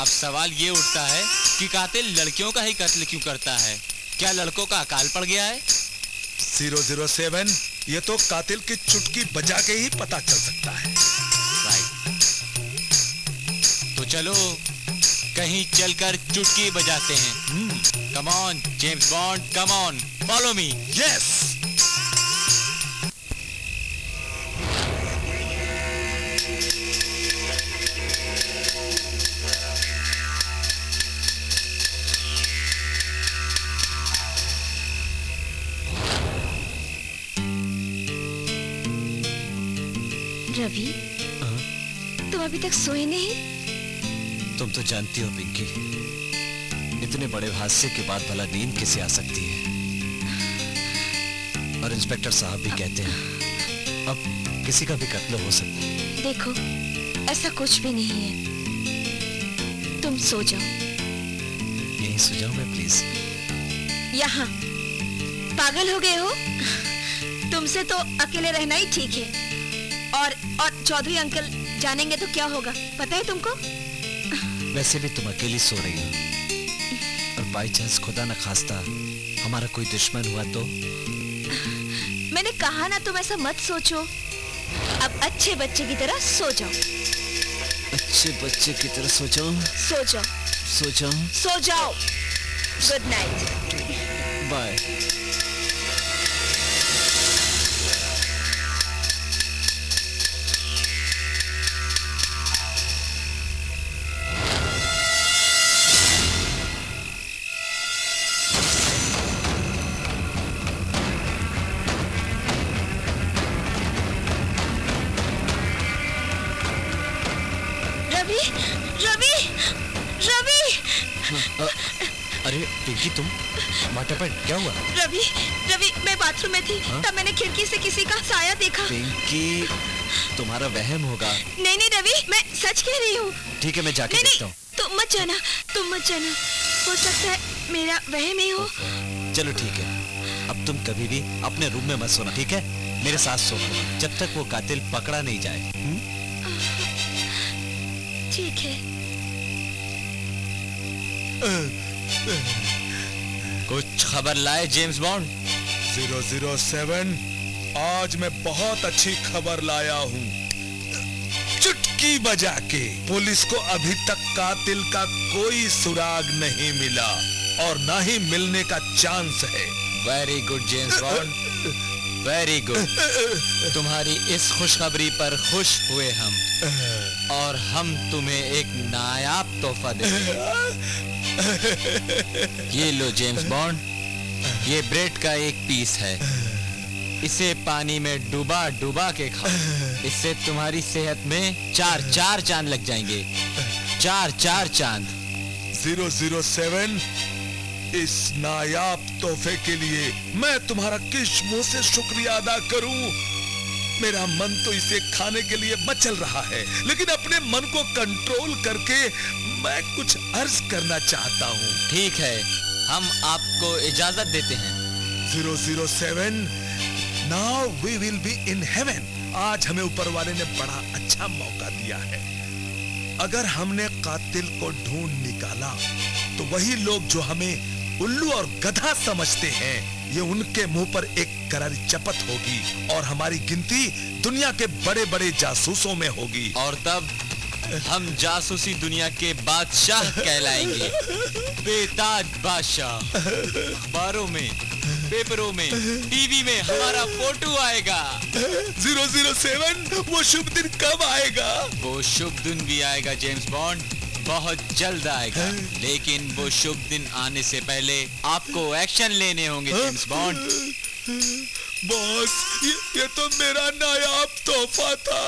अब सवाल ये उठता है कि कातिल लड़कियों का ही कत्ल क्यों करता है? क्या लड़कों का अकाल पड़ गया है? 007, ये तो कातिल की चुटकी बजा के ही पता चल सकता है। राइट, तो चलो कहीं चलकर चुटकी बजाते हैं। Come on James Bond, come on, follow me. Yes. Ravi, तुम अभी तक सोए नहीं? तुम तो जानती हो पिंकी, इतने बड़े हादसे के बाद भला नींद कैसे आ सकती है? और इंस्पेक्टर साहब भी कहते हैं अब किसी का भी कत्ल हो सकता है। देखो, ऐसा कुछ भी नहीं है, तुम सो जाओ। यही सो जाऊं मैं प्लीज? यहाँ पागल हो गए हो? तुमसे तो अकेले रहना ही ठीक है। और चौधरी अंकल जानेंगे तो क्या होगा, पता है तुमको? वैसे भी तुम अकेली सो रही हो, और बाई चांस खुदा न खास्ता हमारा कोई दुश्मन हुआ तो? मैंने कहा ना, तुम ऐसा मत सोचो। अब अच्छे बच्चे की तरह सो जाओ। अच्छे बच्चे की तरह सो जाऊं? सो जाओ, सो जाऊं? सो जाओ। Good night. बाय। अरे पिंकी, तुम माटापन क्या हुआ? रवि, मैं बाथरूम में थी। तब मैंने खिड़की से किसी का साया देखा। पिंकी, तुम्हारा वहम होगा। नहीं रवि, मैं सच कह रही हूँ। ठीक है, मैं जाके देखता हूँ। तुम मत जाना, हो सकता है मेरा वहम ही हो। चलो ठीक है, अब तुम कभी भी अपने रूम में मत सोना, ठीक है? मेरे साथ सो जब तक वो कातिल पकड़ा नहीं जाए। ठीक है। कुछ खबर लाए जेम्स बॉन्ड? 007, आज मैं बहुत अच्छी खबर लाया हूँ। चुटकी चुटकी बजा के। पुलिस को अभी तक कातिल का कोई सुराग नहीं मिला और ना ही मिलने का चांस है। Very good James bond, very good. तुम्हारी इस खुशखबरी पर खुश हुए हम, और हम तुम्हें एक नायाब तोहफा देंगे। ये लो जेम्स बॉन्ड, ये ब्रेड का एक पीस है। इसे पानी में डुबा डुबा के खाओ। इससे तुम्हारी सेहत में 4 चांद लग जाएंगे। 4 चांद। 007, इस नायाब तोहफे के लिए मैं तुम्हारा किस मुंह से शुक्रिया अदा करूं। मेरा मन तो इसे खाने के लिए मचल रहा है, लेकिन अपने मन को कंट्रोल करके मैं कुछ अर्ज करना चाहता हूं। ठीक है, हम आपको इजाजत देते हैं। 007, now we will be in heaven. आज हमें ऊपर वाले ने बड़ा अच्छा मौका दिया है। अगर हमने कातिल को ढूंढ निकाला तो वही लोग जो हमें उल्लू और गधा समझते हैं, ये उनके मुंह पर एक करारी चपत होगी और हमारी गिनती दुनिया के बड़े बड़े जासूसों में होगी। और तब हम जासूसी दुनिया के बादशाह कहलाएंगे। बेताज बादशाह। अखबारों में, पेपरों में, टीवी में हमारा फोटो आएगा। 007, वो शुभ दिन कब आएगा? वो शुभ दिन भी आएगा जेम्स बॉन्ड, बहुत जल्द आएगा। लेकिन वो शुभ दिन आने से पहले आपको एक्शन लेने होंगे जेम्स बॉन्ड। बॉस, ये तो मेरा नायाब तोहफा था।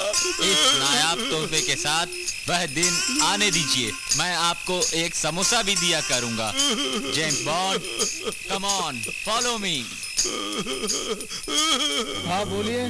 इस नायाब तोहफे के साथ वह दिन आने दीजिए। मैं आपको एक समोसा भी दिया करूंगा। James Bond, come on, follow मी। हाँ बोलिए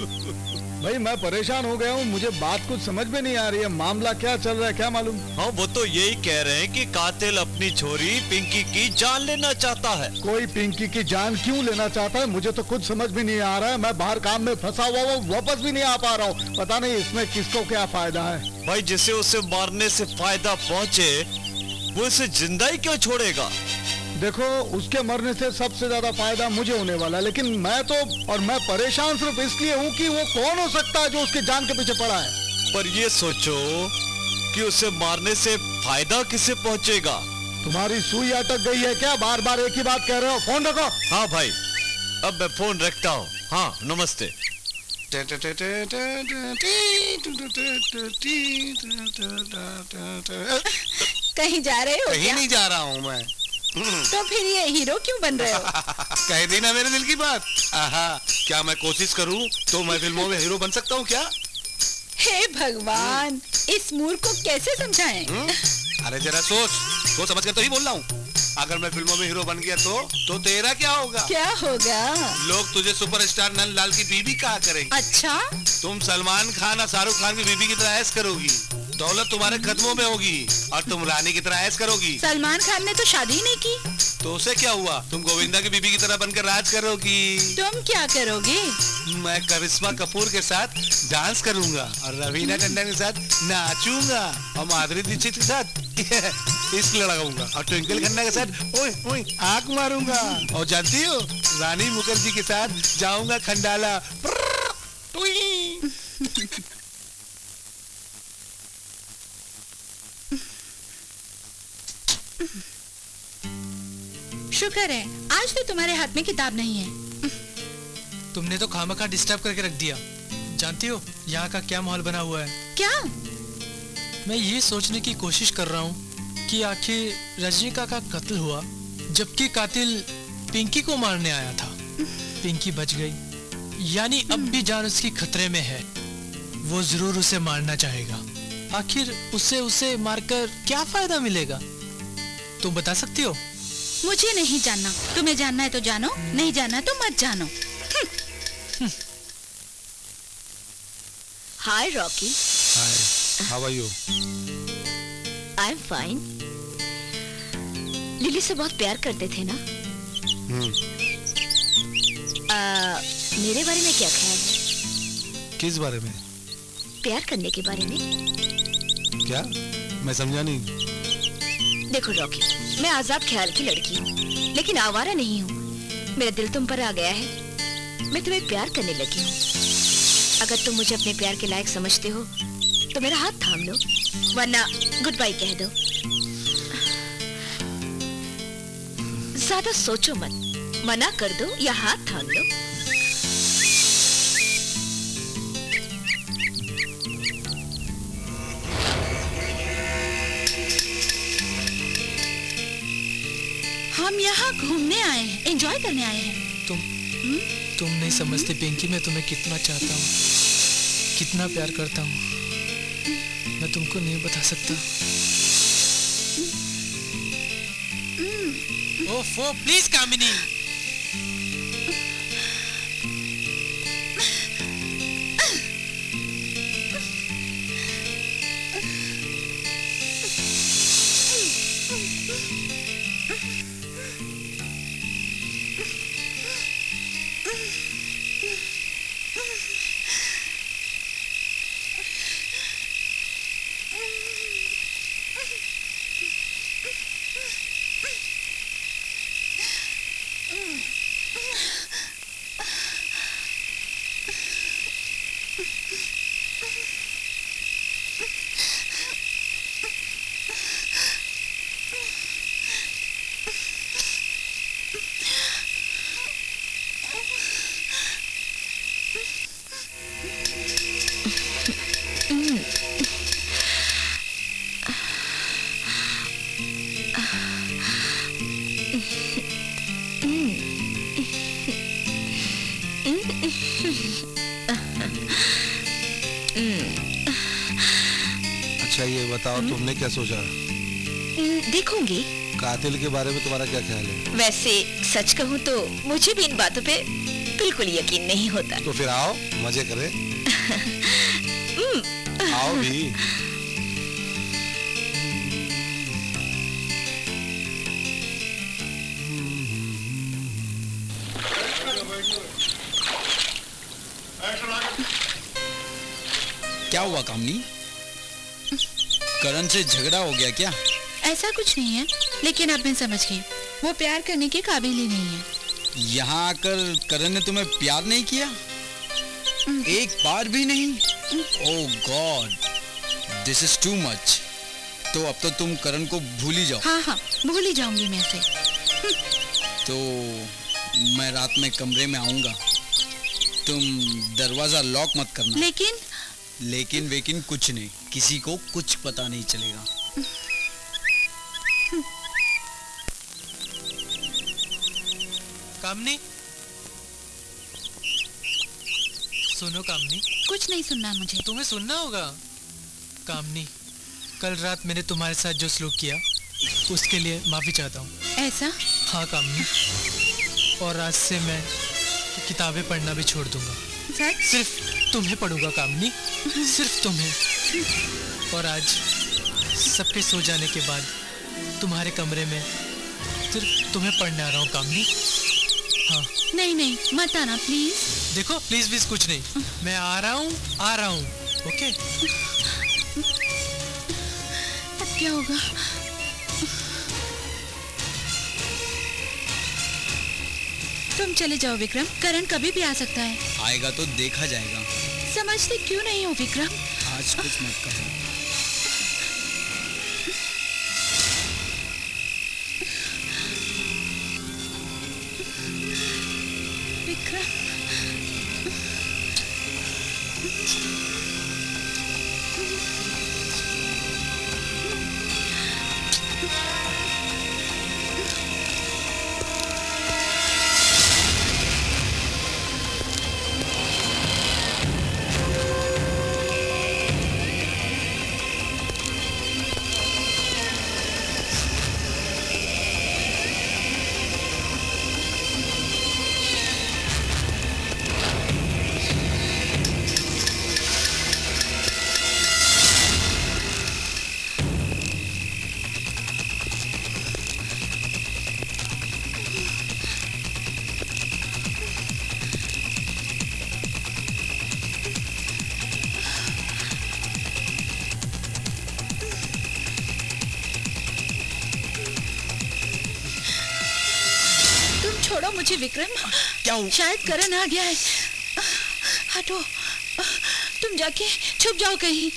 भाई, मैं परेशान हो गया हूँ। मुझे बात कुछ समझ में नहीं आ रही है। मामला क्या चल रहा है, क्या मालूम? हाँ, वो तो यही कह रहे हैं कि कातिल अपनी छोरी पिंकी की जान लेना चाहता है। कोई पिंकी की जान क्यों लेना चाहता है, मुझे तो कुछ समझ भी नहीं आ रहा है। मैं बाहर काम में फंसा हुआ हूँ, वापस भी नहीं आ पा रहा हूँ। पता नहीं इसमें किसको क्या फायदा है। भाई, जिसे उसे मारने से फायदा पहुँचे वो इसे जिंदा ही क्यों छोड़ेगा? देखो, उसके मरने से सबसे ज्यादा फायदा मुझे होने वाला है, लेकिन मैं परेशान सिर्फ इसलिए हूँ कि वो कौन हो सकता है जो उसकी जान के पीछे पड़ा है। पर ये सोचो कि उसे मारने से फायदा किसे पहुँचेगा? तुम्हारी सुई अटक गई है क्या? बार बार एक ही बात कह रहे हो। फोन रखो। हाँ भाई, अब मैं फोन रखता हूँ। हाँ, नमस्ते। कहीं जा रहे हो? कहीं नहीं जा रहा हूँ मैं। तो फिर ये हीरो क्यों बन रहे हो? कह दी ना मेरे दिल की बात। क्या मैं कोशिश करूं तो मैं फिल्मों में हीरो बन सकता हूं क्या? हे भगवान, इस मूर्ख को कैसे समझाएं? अरे जरा सोच समझ कर तो ही बोल रहा हूँ। अगर मैं फिल्मों में हीरो बन गया तो तेरा क्या होगा? क्या होगा? लोग तुझे सुपरस्टार नंदलाल की बीबी कहा करेंगे। अच्छा? तुम सलमान खान और शाहरुख खान की बीबी की तरह ऐश करोगी। दौलत तुम्हारे कदमों में होगी और तुम रानी की तरह ऐश करोगी। सलमान खान ने तो शादी ही नहीं की। तो उसे क्या हुआ? तुम गोविंदा की बीबी की तरह बनकर राज करोगी। तुम क्या करोगे? मैं करिश्मा कपूर के साथ डांस करूंगा और रवीना टंडन के साथ नाचूंगा और माधुरी दीक्षित के साथ इश्क लगाऊंगा और ट्विंकल खन्ना के साथ ओए ओए आंख मारूंगा। और जानती हो, रानी मुखर्जी के साथ जाऊंगा खंडाला। शुक्र है आज तो तुम्हारे हाथ में किताब नहीं है। तुमने तो खामखा डिस्टर्ब करके रख दिया। जानती हो यहाँ का क्या माहौल बना हुआ है? क्या? मैं ये सोचने की कोशिश कर रहा हूँ कि आखिर रजनीका का कत्ल हुआ जबकि कातिल पिंकी को मारने आया था। पिंकी बच गई, यानी अब भी जान उसकी खतरे में है। वो जरूर उसे मारना चाहेगा। आखिर उसे मारकर क्या फायदा मिलेगा? तुम बता सकती हो? मुझे नहीं जानना। तुम्हें जानना है तो जानो, नहीं जानना तो मत जानो। Hi Rocky. Hi, how are you? I am fine. Lily से बहुत प्यार करते थे ना? मेरे बारे में क्या ख्याल है? किस बारे में? प्यार करने के बारे में। क्या? मैं समझा नहीं। देखो रॉकी, मैं आजाद ख्याल की लड़की हूँ, लेकिन आवारा नहीं हूँ। मेरा दिल तुम पर आ गया है। मैं तुम्हें प्यार करने लगी हूँ। अगर तुम मुझे अपने प्यार के लायक समझते हो तो मेरा हाथ थाम लो, वरना गुड बाय कह दो। ज्यादा सोचो मत, मना कर दो या हाथ थाम लो। हम यहाँ घूमने आए हैं, एंजॉय करने आए हैं। तुम नहीं समझती पिंकी, मैं तुम्हें कितना चाहता हूँ, कितना प्यार करता हूँ। मैं तुमको नहीं बता सकता। ओफो प्लीज कामिनी। अच्छा ये बताओ, तुमने क्या सोचा? देखूंगी। कातिल के बारे में तुम्हारा क्या ख्याल है? वैसे सच कहूँ तो मुझे भी इन बातों पे बिल्कुल यकीन नहीं होता। तो फिर आओ मजे करें। आओ भी। क्या हुआ कामनी? करण से झगड़ा हो गया क्या? ऐसा कुछ नहीं है, लेकिन अब मैं समझ गई, वो प्यार करने के काबिल ही नहीं है। यहाँ आकर करण ने तुम्हें प्यार नहीं किया? एक बार भी नहीं? Oh God, this is too much. तो अब तो तुम करण को भूल ही जाओ। हाँ हाँ, भूल ही जाऊंगी मैं इसे। तो मैं रात में कमरे में आऊंगा, तुम दरवाजा लॉक मत करना। लेकिन वेकिन कुछ नहीं, किसी को कुछ पता नहीं चलेगा। कामनी, सुनो कामनी। कुछ नहीं सुनना मुझे। तुम्हें सुनना होगा। कामनी, कल रात मैंने तुम्हारे साथ जो सलूक किया उसके लिए माफी चाहता हूँ। ऐसा? हाँ कामनी, और आज से मैं किताबें पढ़ना भी छोड़ दूंगा। सिर्फ तुम्हें पढ़ूंगा कामनी, सिर्फ तुम्हें। और आज सबके सो जाने के बाद तुम्हारे कमरे में सिर्फ तुम्हें पढ़ने आ रहा हूँ कामनी। हाँ। नहीं नहीं, मत आना प्लीज। देखो प्लीज प्लीज कुछ नहीं, मैं आ रहा हूँ। ओके? अब क्या होगा? तुम चले जाओ विक्रम, करण कभी भी आ सकता है। आएगा तो देखा जाएगा। समझते क्यों नहीं हो विक्रम? आज कुछ मत कहो। विक्रम, छोड़ो मुझे विक्रम। क्या हुआ? शायद करण आ गया है। हटो, तुम जाके छुप जाओ कहीं।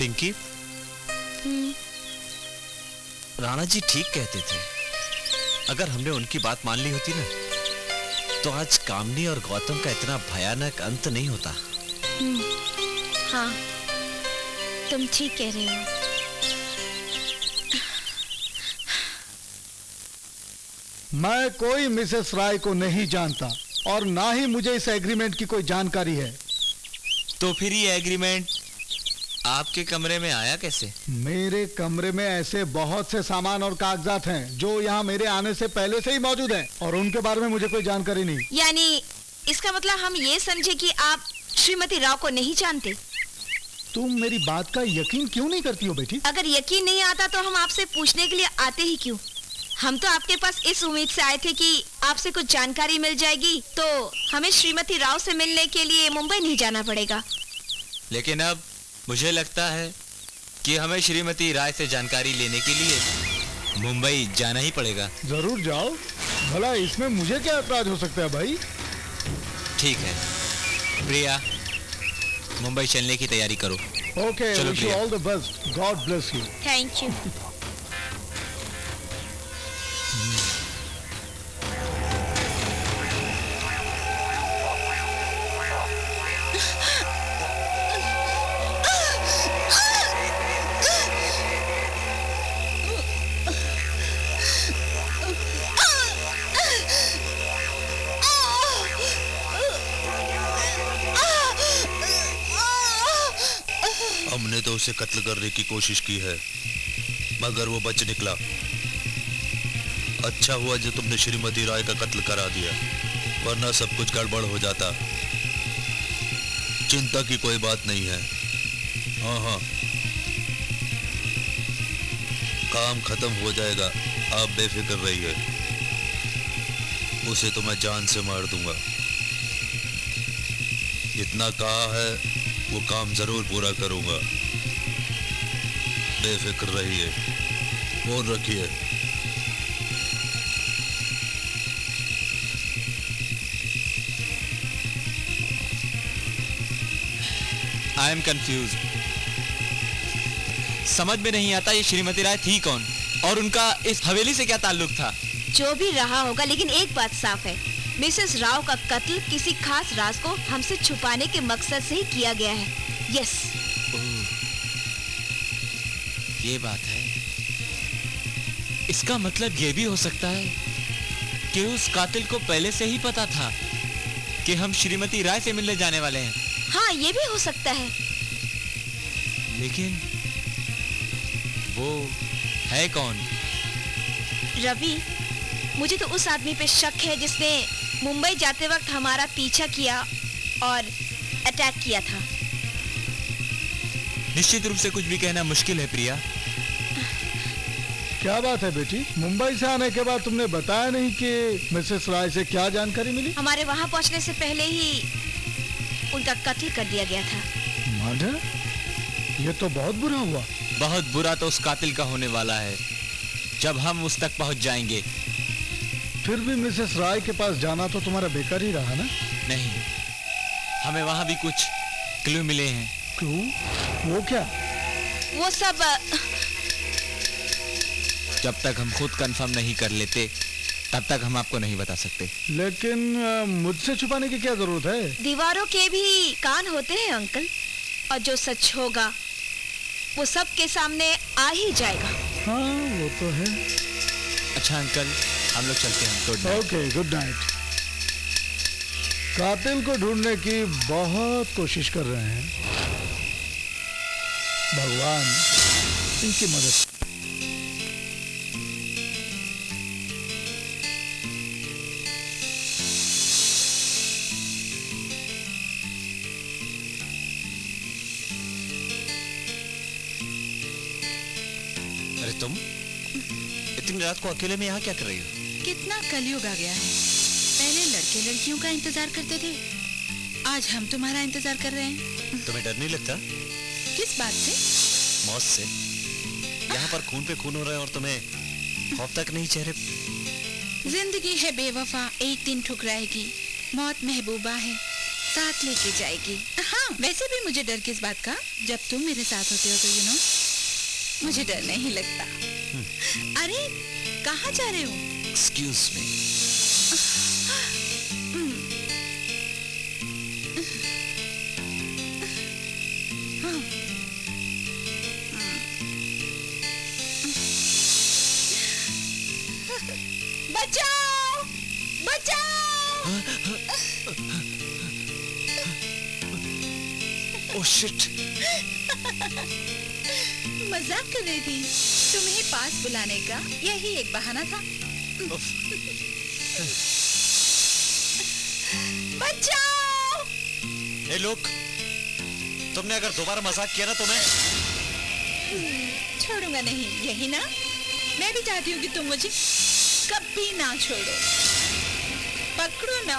पिंकी, राणा जी ठीक कहते थे। अगर हमने उनकी बात मान ली होती ना, तो आज कामनी और गौतम का इतना भयानक अंत नहीं होता। हाँ, तुम ठीक कह रहे हो। मैं कोई मिसेस राय को नहीं जानता और ना ही मुझे इस एग्रीमेंट की कोई जानकारी है। तो फिर ये एग्रीमेंट आपके कमरे में आया कैसे? मेरे कमरे में ऐसे बहुत से सामान और कागजात हैं जो यहाँ मेरे आने से पहले से ही मौजूद हैं और उनके बारे में मुझे कोई जानकारी नहीं। यानी इसका मतलब हम ये समझे कि आप श्रीमती राव को नहीं जानते। तुम मेरी बात का यकीन क्यों नहीं करती हो बेटी? अगर यकीन नहीं आता तो हम आपसे पूछने के लिए आते ही क्यों? हम तो आपके पास इस उम्मीद से आए थे कि आपसे कुछ जानकारी मिल जाएगी तो हमें श्रीमती राव से मिलने के लिए मुंबई नहीं जाना पड़ेगा। लेकिन अब मुझे लगता है कि हमें श्रीमती राय से जानकारी लेने के लिए मुंबई जाना ही पड़ेगा। जरूर जाओ, भला इसमें मुझे क्या ऐतराज हो सकता है भाई? ठीक है प्रिया, मुंबई चलने की तैयारी करो। ओके, चलो wish you all the best. God bless you. Thank you. हमने तो उसे कत्ल करने की कोशिश की है मगर वो बच निकला। अच्छा हुआ जो तुमने श्रीमती राय का कत्ल करा दिया, वरना सब कुछ गड़बड़ हो जाता। चिंता की कोई बात नहीं है। हाँ, काम खत्म हो जाएगा, आप बेफिक्र रहिए। उसे तो मैं जान से मार दूंगा। जितना कहा है वो काम जरूर पूरा करूंगा। बेफिक्र रहिए, फोन रखिए। I am confuse. समझ में नहीं आता ये श्रीमती राय थी कौन और उनका इस हवेली से क्या ताल्लुक था? जो भी रहा होगा, लेकिन एक बात साफ है, मिसेस राव का कत्ल किसी खास राज को हमसे छुपाने के मकसद से ही किया गया है। यस। ये बात है। इसका मतलब ये भी हो सकता है कि उस कातिल को पहले से ही पता था कि हम श्रीमती राय से मिलने जाने वाले हैं। हाँ, ये भी हो सकता है। लेकिन वो है कौन? रवि, मुझे तो उस आदमी पे शक है जिसने मुंबई जाते वक्त हमारा पीछा किया और अटैक किया था। निश्चित रूप से कुछ भी कहना मुश्किल है प्रिया। क्या बात है बेटी, मुंबई से आने के बाद तुमने बताया नहीं कि मिसेस राय से क्या जानकारी मिली? हमारे वहां पहुंचने से पहले ही उनका कत्ल कर दिया गया था। मर्डर? ये तो बहुत बुरा हुआ। बहुत बुरा तो उस कातिल का होने वाला है जब हम उस तक पहुंच जाएंगे। फिर भी मिसेस राय के पास जाना तो तुम्हारा बेकार ही रहा ना? नहीं, हमें वहां भी कुछ क्लू मिले हैं। क्लू? वो क्या? वो सब जब तक हम खुद कंफर्म नहीं कर लेते तब तक हम आपको नहीं बता सकते। लेकिन मुझसे छुपाने की क्या जरूरत है? दीवारों के भी कान होते हैं अंकल, और जो सच होगा वो सबके सामने आ ही जाएगा। हाँ, वो तो है। अच्छा अंकल, हम लोग चलते हैं। Good night. Okay, good night. कातिल को ढूंढने की बहुत कोशिश कर रहे हैं, भगवान इनकी मदद। अरे तुम इतनी रात को अकेले में यहाँ क्या कर रही हो? कितना कलयुग आ गया है। पहले लड़के लड़कियों का इंतजार करते थे, आज हम तुम्हारा इंतजार कर रहे हैं। तुम्हें डर नहीं लगता? किस बात से? मौत से। यहाँ पर खून पे खून हो रहा है और तुम्हें खौफ तक नहीं चेहरे। जिंदगी है बेवफा, एक दिन ठुकराएगी। मौत महबूबा है, साथ लेके जाएगी। हाँ, वैसे भी मुझे डर किस बात का, जब तुम मेरे साथ होते हो तो मुझे डर नहीं लगता। अरे कहाँ जा रहे हो? Excuse me. बचाओ! बचाओ! Oh shit! मजाक कर रही थी। तुम्हें पास बुलाने का यही एक बहाना था। बचाओ! ए लोग, तुमने अगर दोबारा मजाक किया ना तो मैं छोड़ूंगा नहीं, यही ना? मैं भी चाहती हूँ कि तुम मुझे कभी ना छोड़ो। पकड़ो ना।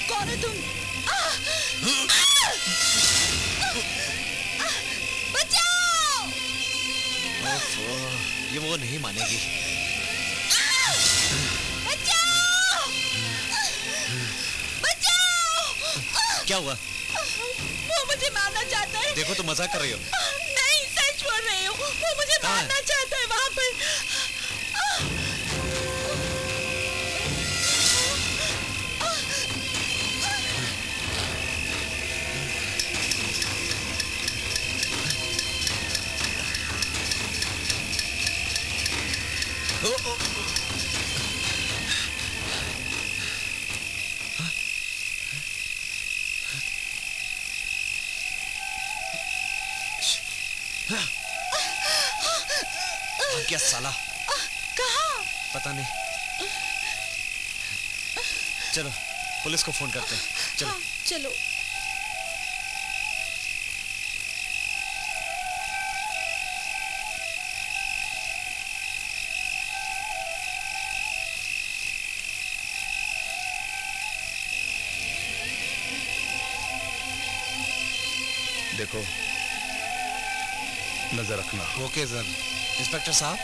कौन है तुम? बचाओ! ये वो नहीं मानेगी। बचाओ! बचाओ! क्या हुआ? वो मुझे मारना चाहता है। देखो तुम मजाक कर रही हो। नहीं, सच बोल रही हूँ। वो मुझे मारना चाहता है वहाँ पर। क्या साला? कहाँ? पता नहीं। चलो पुलिस को फोन करते हैं। चलो। हाँ, चलो। देखो, नजर रखना। Okay sir. इंस्पेक्टर साहब,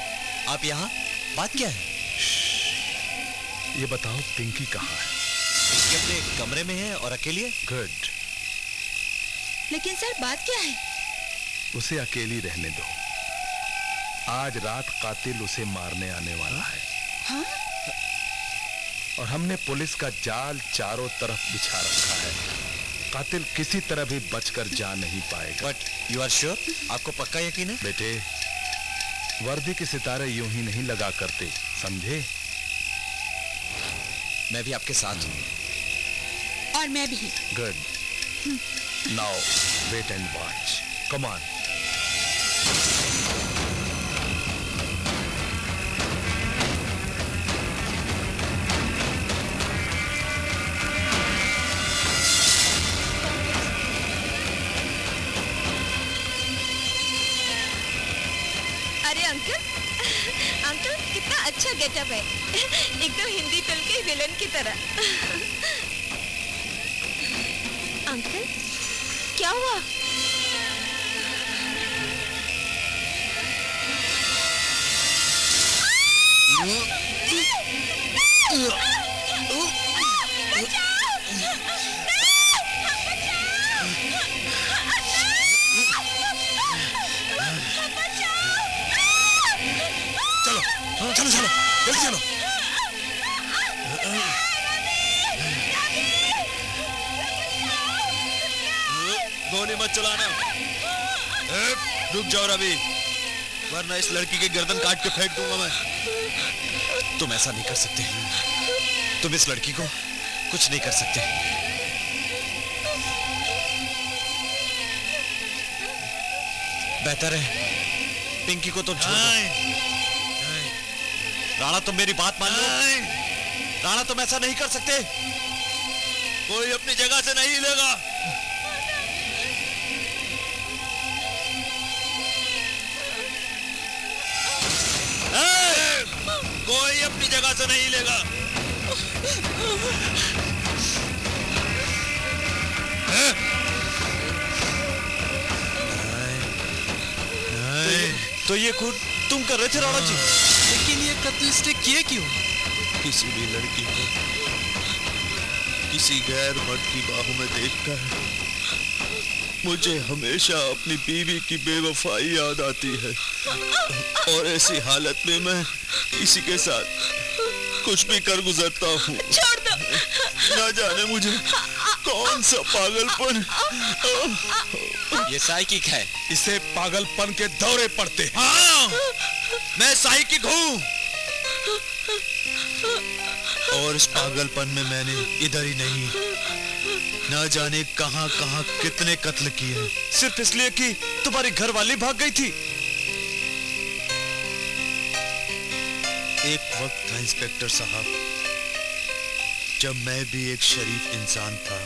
आप यहाँ? बात क्या है? ये बताओ पिंकी कहाँ है? पिंकी अपने कमरे में है और अकेली है। गुड। लेकिन सर बात क्या है? उसे अकेली रहने दो। आज रात कातिल उसे मारने आने वाला है। हाँ? और हमने पुलिस का जाल चारों तरफ बिछा रखा है। कातिल किसी तरह भी बचकर जा नहीं पाएगा। But you are sure? आपको पक्का यकीन है? बेटे, वर्दी के सितारे यूं ही नहीं लगा करते, समझे? मैं भी आपके साथ हूँ। और मैं भी। Good. Now wait and watch. Come on. Uncle कितना अच्छा गेटअप है। एकदम हिंदी फिल्म के विलन की तरह। अंकल क्या हुआ? चलो चलो चलो, जल्दी चलो। गोली मत चलाना। रुक जाओ रवि, वरना इस लड़की की गर्दन काट के फेंक दूंगा मैं। तुम ऐसा नहीं कर सकते। तुम इस लड़की को कुछ नहीं कर सकते। बेहतर है पिंकी को तुम छोड़ दो। राणा तुम मेरी बात मान लो। राणा तुम ऐसा नहीं कर सकते। कोई अपनी जगह से नहीं हिलेगा। नहीं लेगा। तो ये खून तुम कर रहे थे राणा जी? लेकिन ये कत्ल इसने किए क्यों? किसी भी लड़की को किसी गैर मर्द की बाहों में देखकर मुझे हमेशा अपनी बीवी की बेवफाई याद आती है, और ऐसी हालत में मैं किसी के साथ कुछ भी कर गुजरता हूँ। छोड़ दो। ना जाने मुझे कौन सा पागलपन। ये साइकिक है। इसे पागलपन के दौरे पड़ते हैं। हाँ, मैं साइकिक हूँ, और इस पागलपन में मैंने इधर ही नहीं, ना जाने कहां कहां कितने कत्ल किए, सिर्फ इसलिए कि तुम्हारी घरवाली भाग गई थी। एक वक्त था इंस्पेक्टर साहब, जब मैं भी एक शरीफ इंसान था।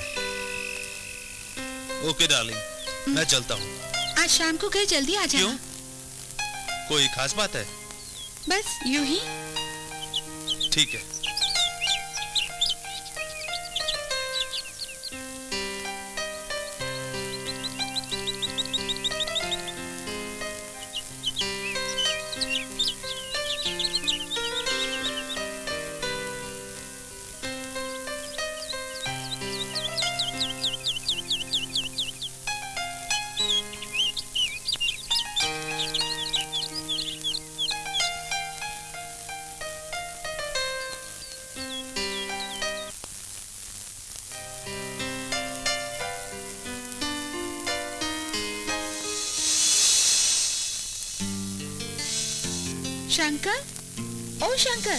ओके डार्लिंग, मैं चलता हूँ। आज शाम को घर जल्दी आ जाना। क्यों? कोई खास बात है? बस यूं ही। ठीक है। शंकर, ओ शंकर,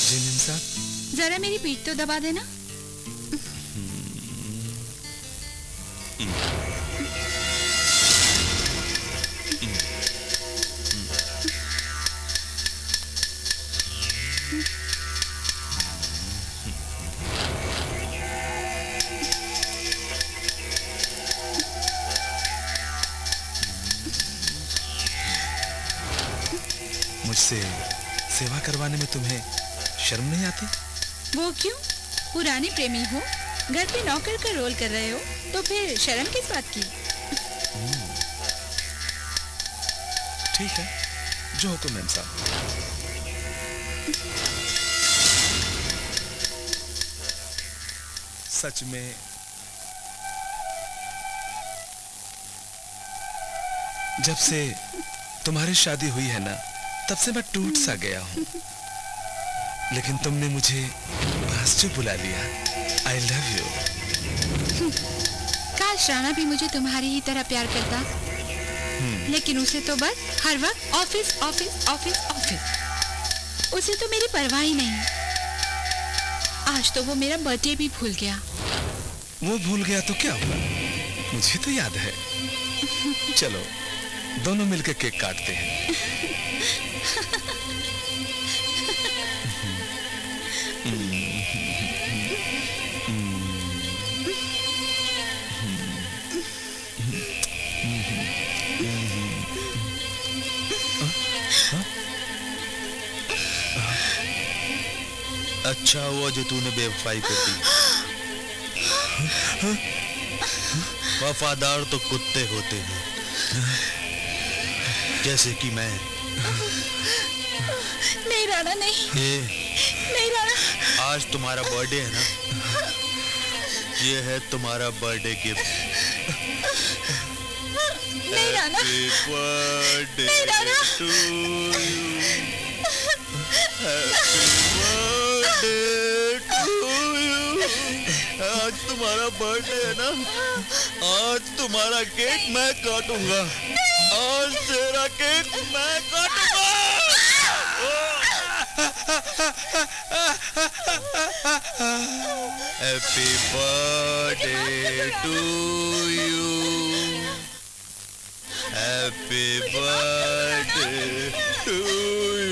जी मीम साहब। जरा मेरी पीठ तो दबा देना। मुझसे सेवा करवाने में तुम्हें शर्म नहीं आती? वो क्यों? पुराने प्रेमी हो, घर पे नौकर का रोल कर रहे हो, तो फिर शर्म किस बात की? ठीक है, जो हुक्म मीम साहब। सच में जब से तुम्हारी शादी हुई है ना, तब से मैं टूट सा गया हूं। लेकिन तुमने मुझे पास जो बुला लिया। I love you. काश राणा भी मुझे तुम्हारी ही तरह प्यार करता, लेकिन उसे तो बस हर वक्त ऑफिस ऑफिस ऑफिस ऑफिस। उसे तो मेरी परवाह ही नहीं। आज तो वो मेरा बर्थडे भी भूल गया। वो भूल गया तो क्या हुआ, मुझे तो याद है। चलो दोनों मिलकर केक काटते हैं। अच्छा हुआ जो तूने बेवफाई कर दी। वफादार तो कुत्ते होते हैं, जैसे कि मैं। नहीं राणा, नहीं। नहीं राणा। आज तुम्हारा बर्थडे है ना, ये है तुम्हारा बर्थडे गिफ्ट। नहीं Rana. Happy birthday to you. आज तुम्हारा बर्थडे है ना, आज तुम्हारा केक मैं काटूंगा। आज तेरा केक मैं काटूंगा। Happy birthday to you. Happy birthday to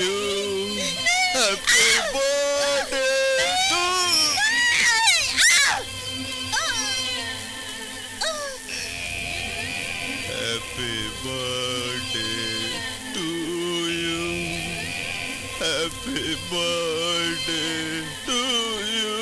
you. Happy birthday to. Happy birthday to you. Happy birthday to you.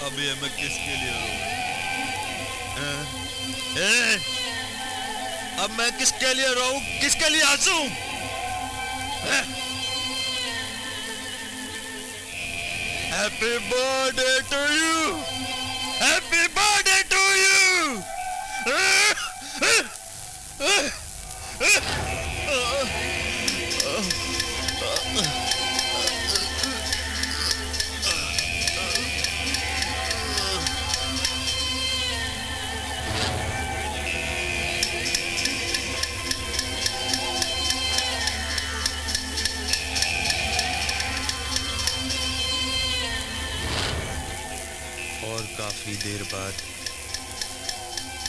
अब ये मैं किसके लिए रोऊं? अब मैं किसके लिए रोऊं? किसके लिए हंसूं? Happy birthday to you. Happy birthday to you. और काफी देर बाद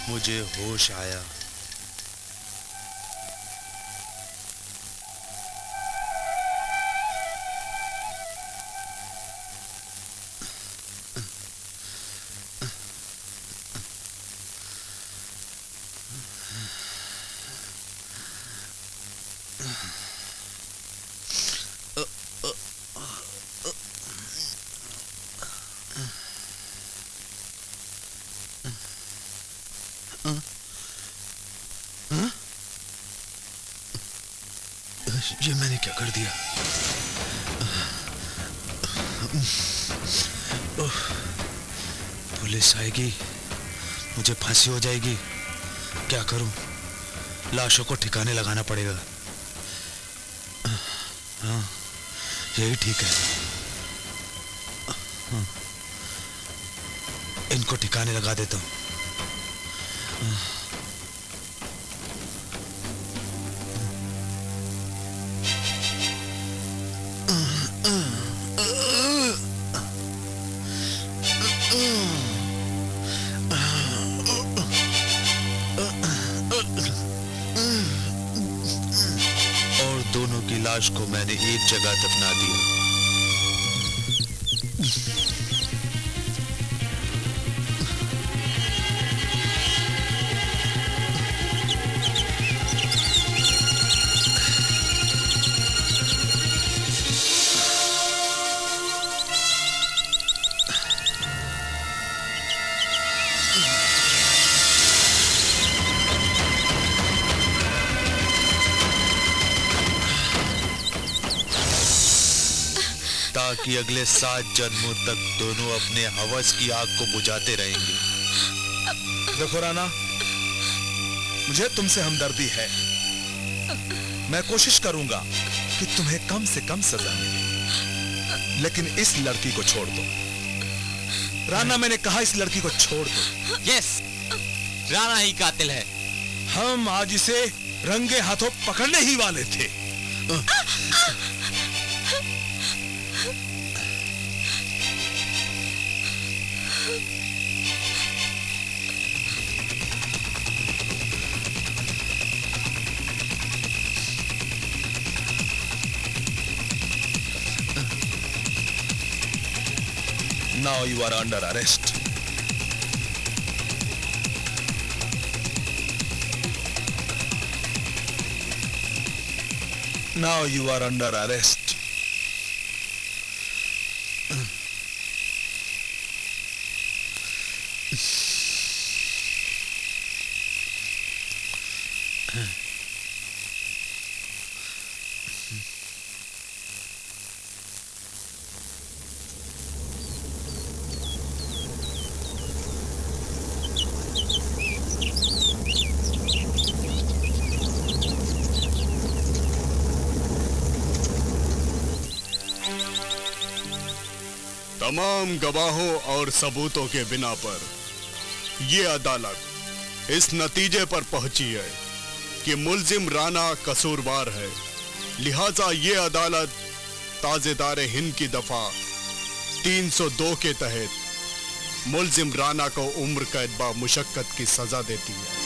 मुझे होश आया। ये मैंने क्या कर दिया? पुलिस आएगी, मुझे फांसी हो जाएगी। क्या करूं? लाशों को ठिकाने लगाना पड़ेगा। हाँ, यही ठीक है। हाँ, इनको ठिकाने लगा देता हूं। दोनों की लाश को मैंने एक जगह दफना दिया। ताकि अगले 7 जन्मों तक दोनों अपने हवस की आग को बुझाते रहेंगे। देखो राना, मुझे तुमसे हमदर्दी है। मैं कोशिश करूंगा कि तुम्हें कम से कम सजा मिले, लेकिन इस लड़की को छोड़ दो। राना, मैंने कहा इस लड़की को छोड़ दो। यस, राना ही कातिल है। हम आज इसे रंगे हाथों पकड़ने ही वाले थे। Now you are under arrest. Now you are under arrest. तमाम गवाहों और सबूतों के बिना पर ये अदालत इस नतीजे पर पहुंची है कि मुल्जिम राना कसूरवार है। लिहाजा ये अदालत ताजेदार हिंद की दफा 302 के तहत मुलजिम राना को उम्र कैद बा मुशक्कत की सजा देती है।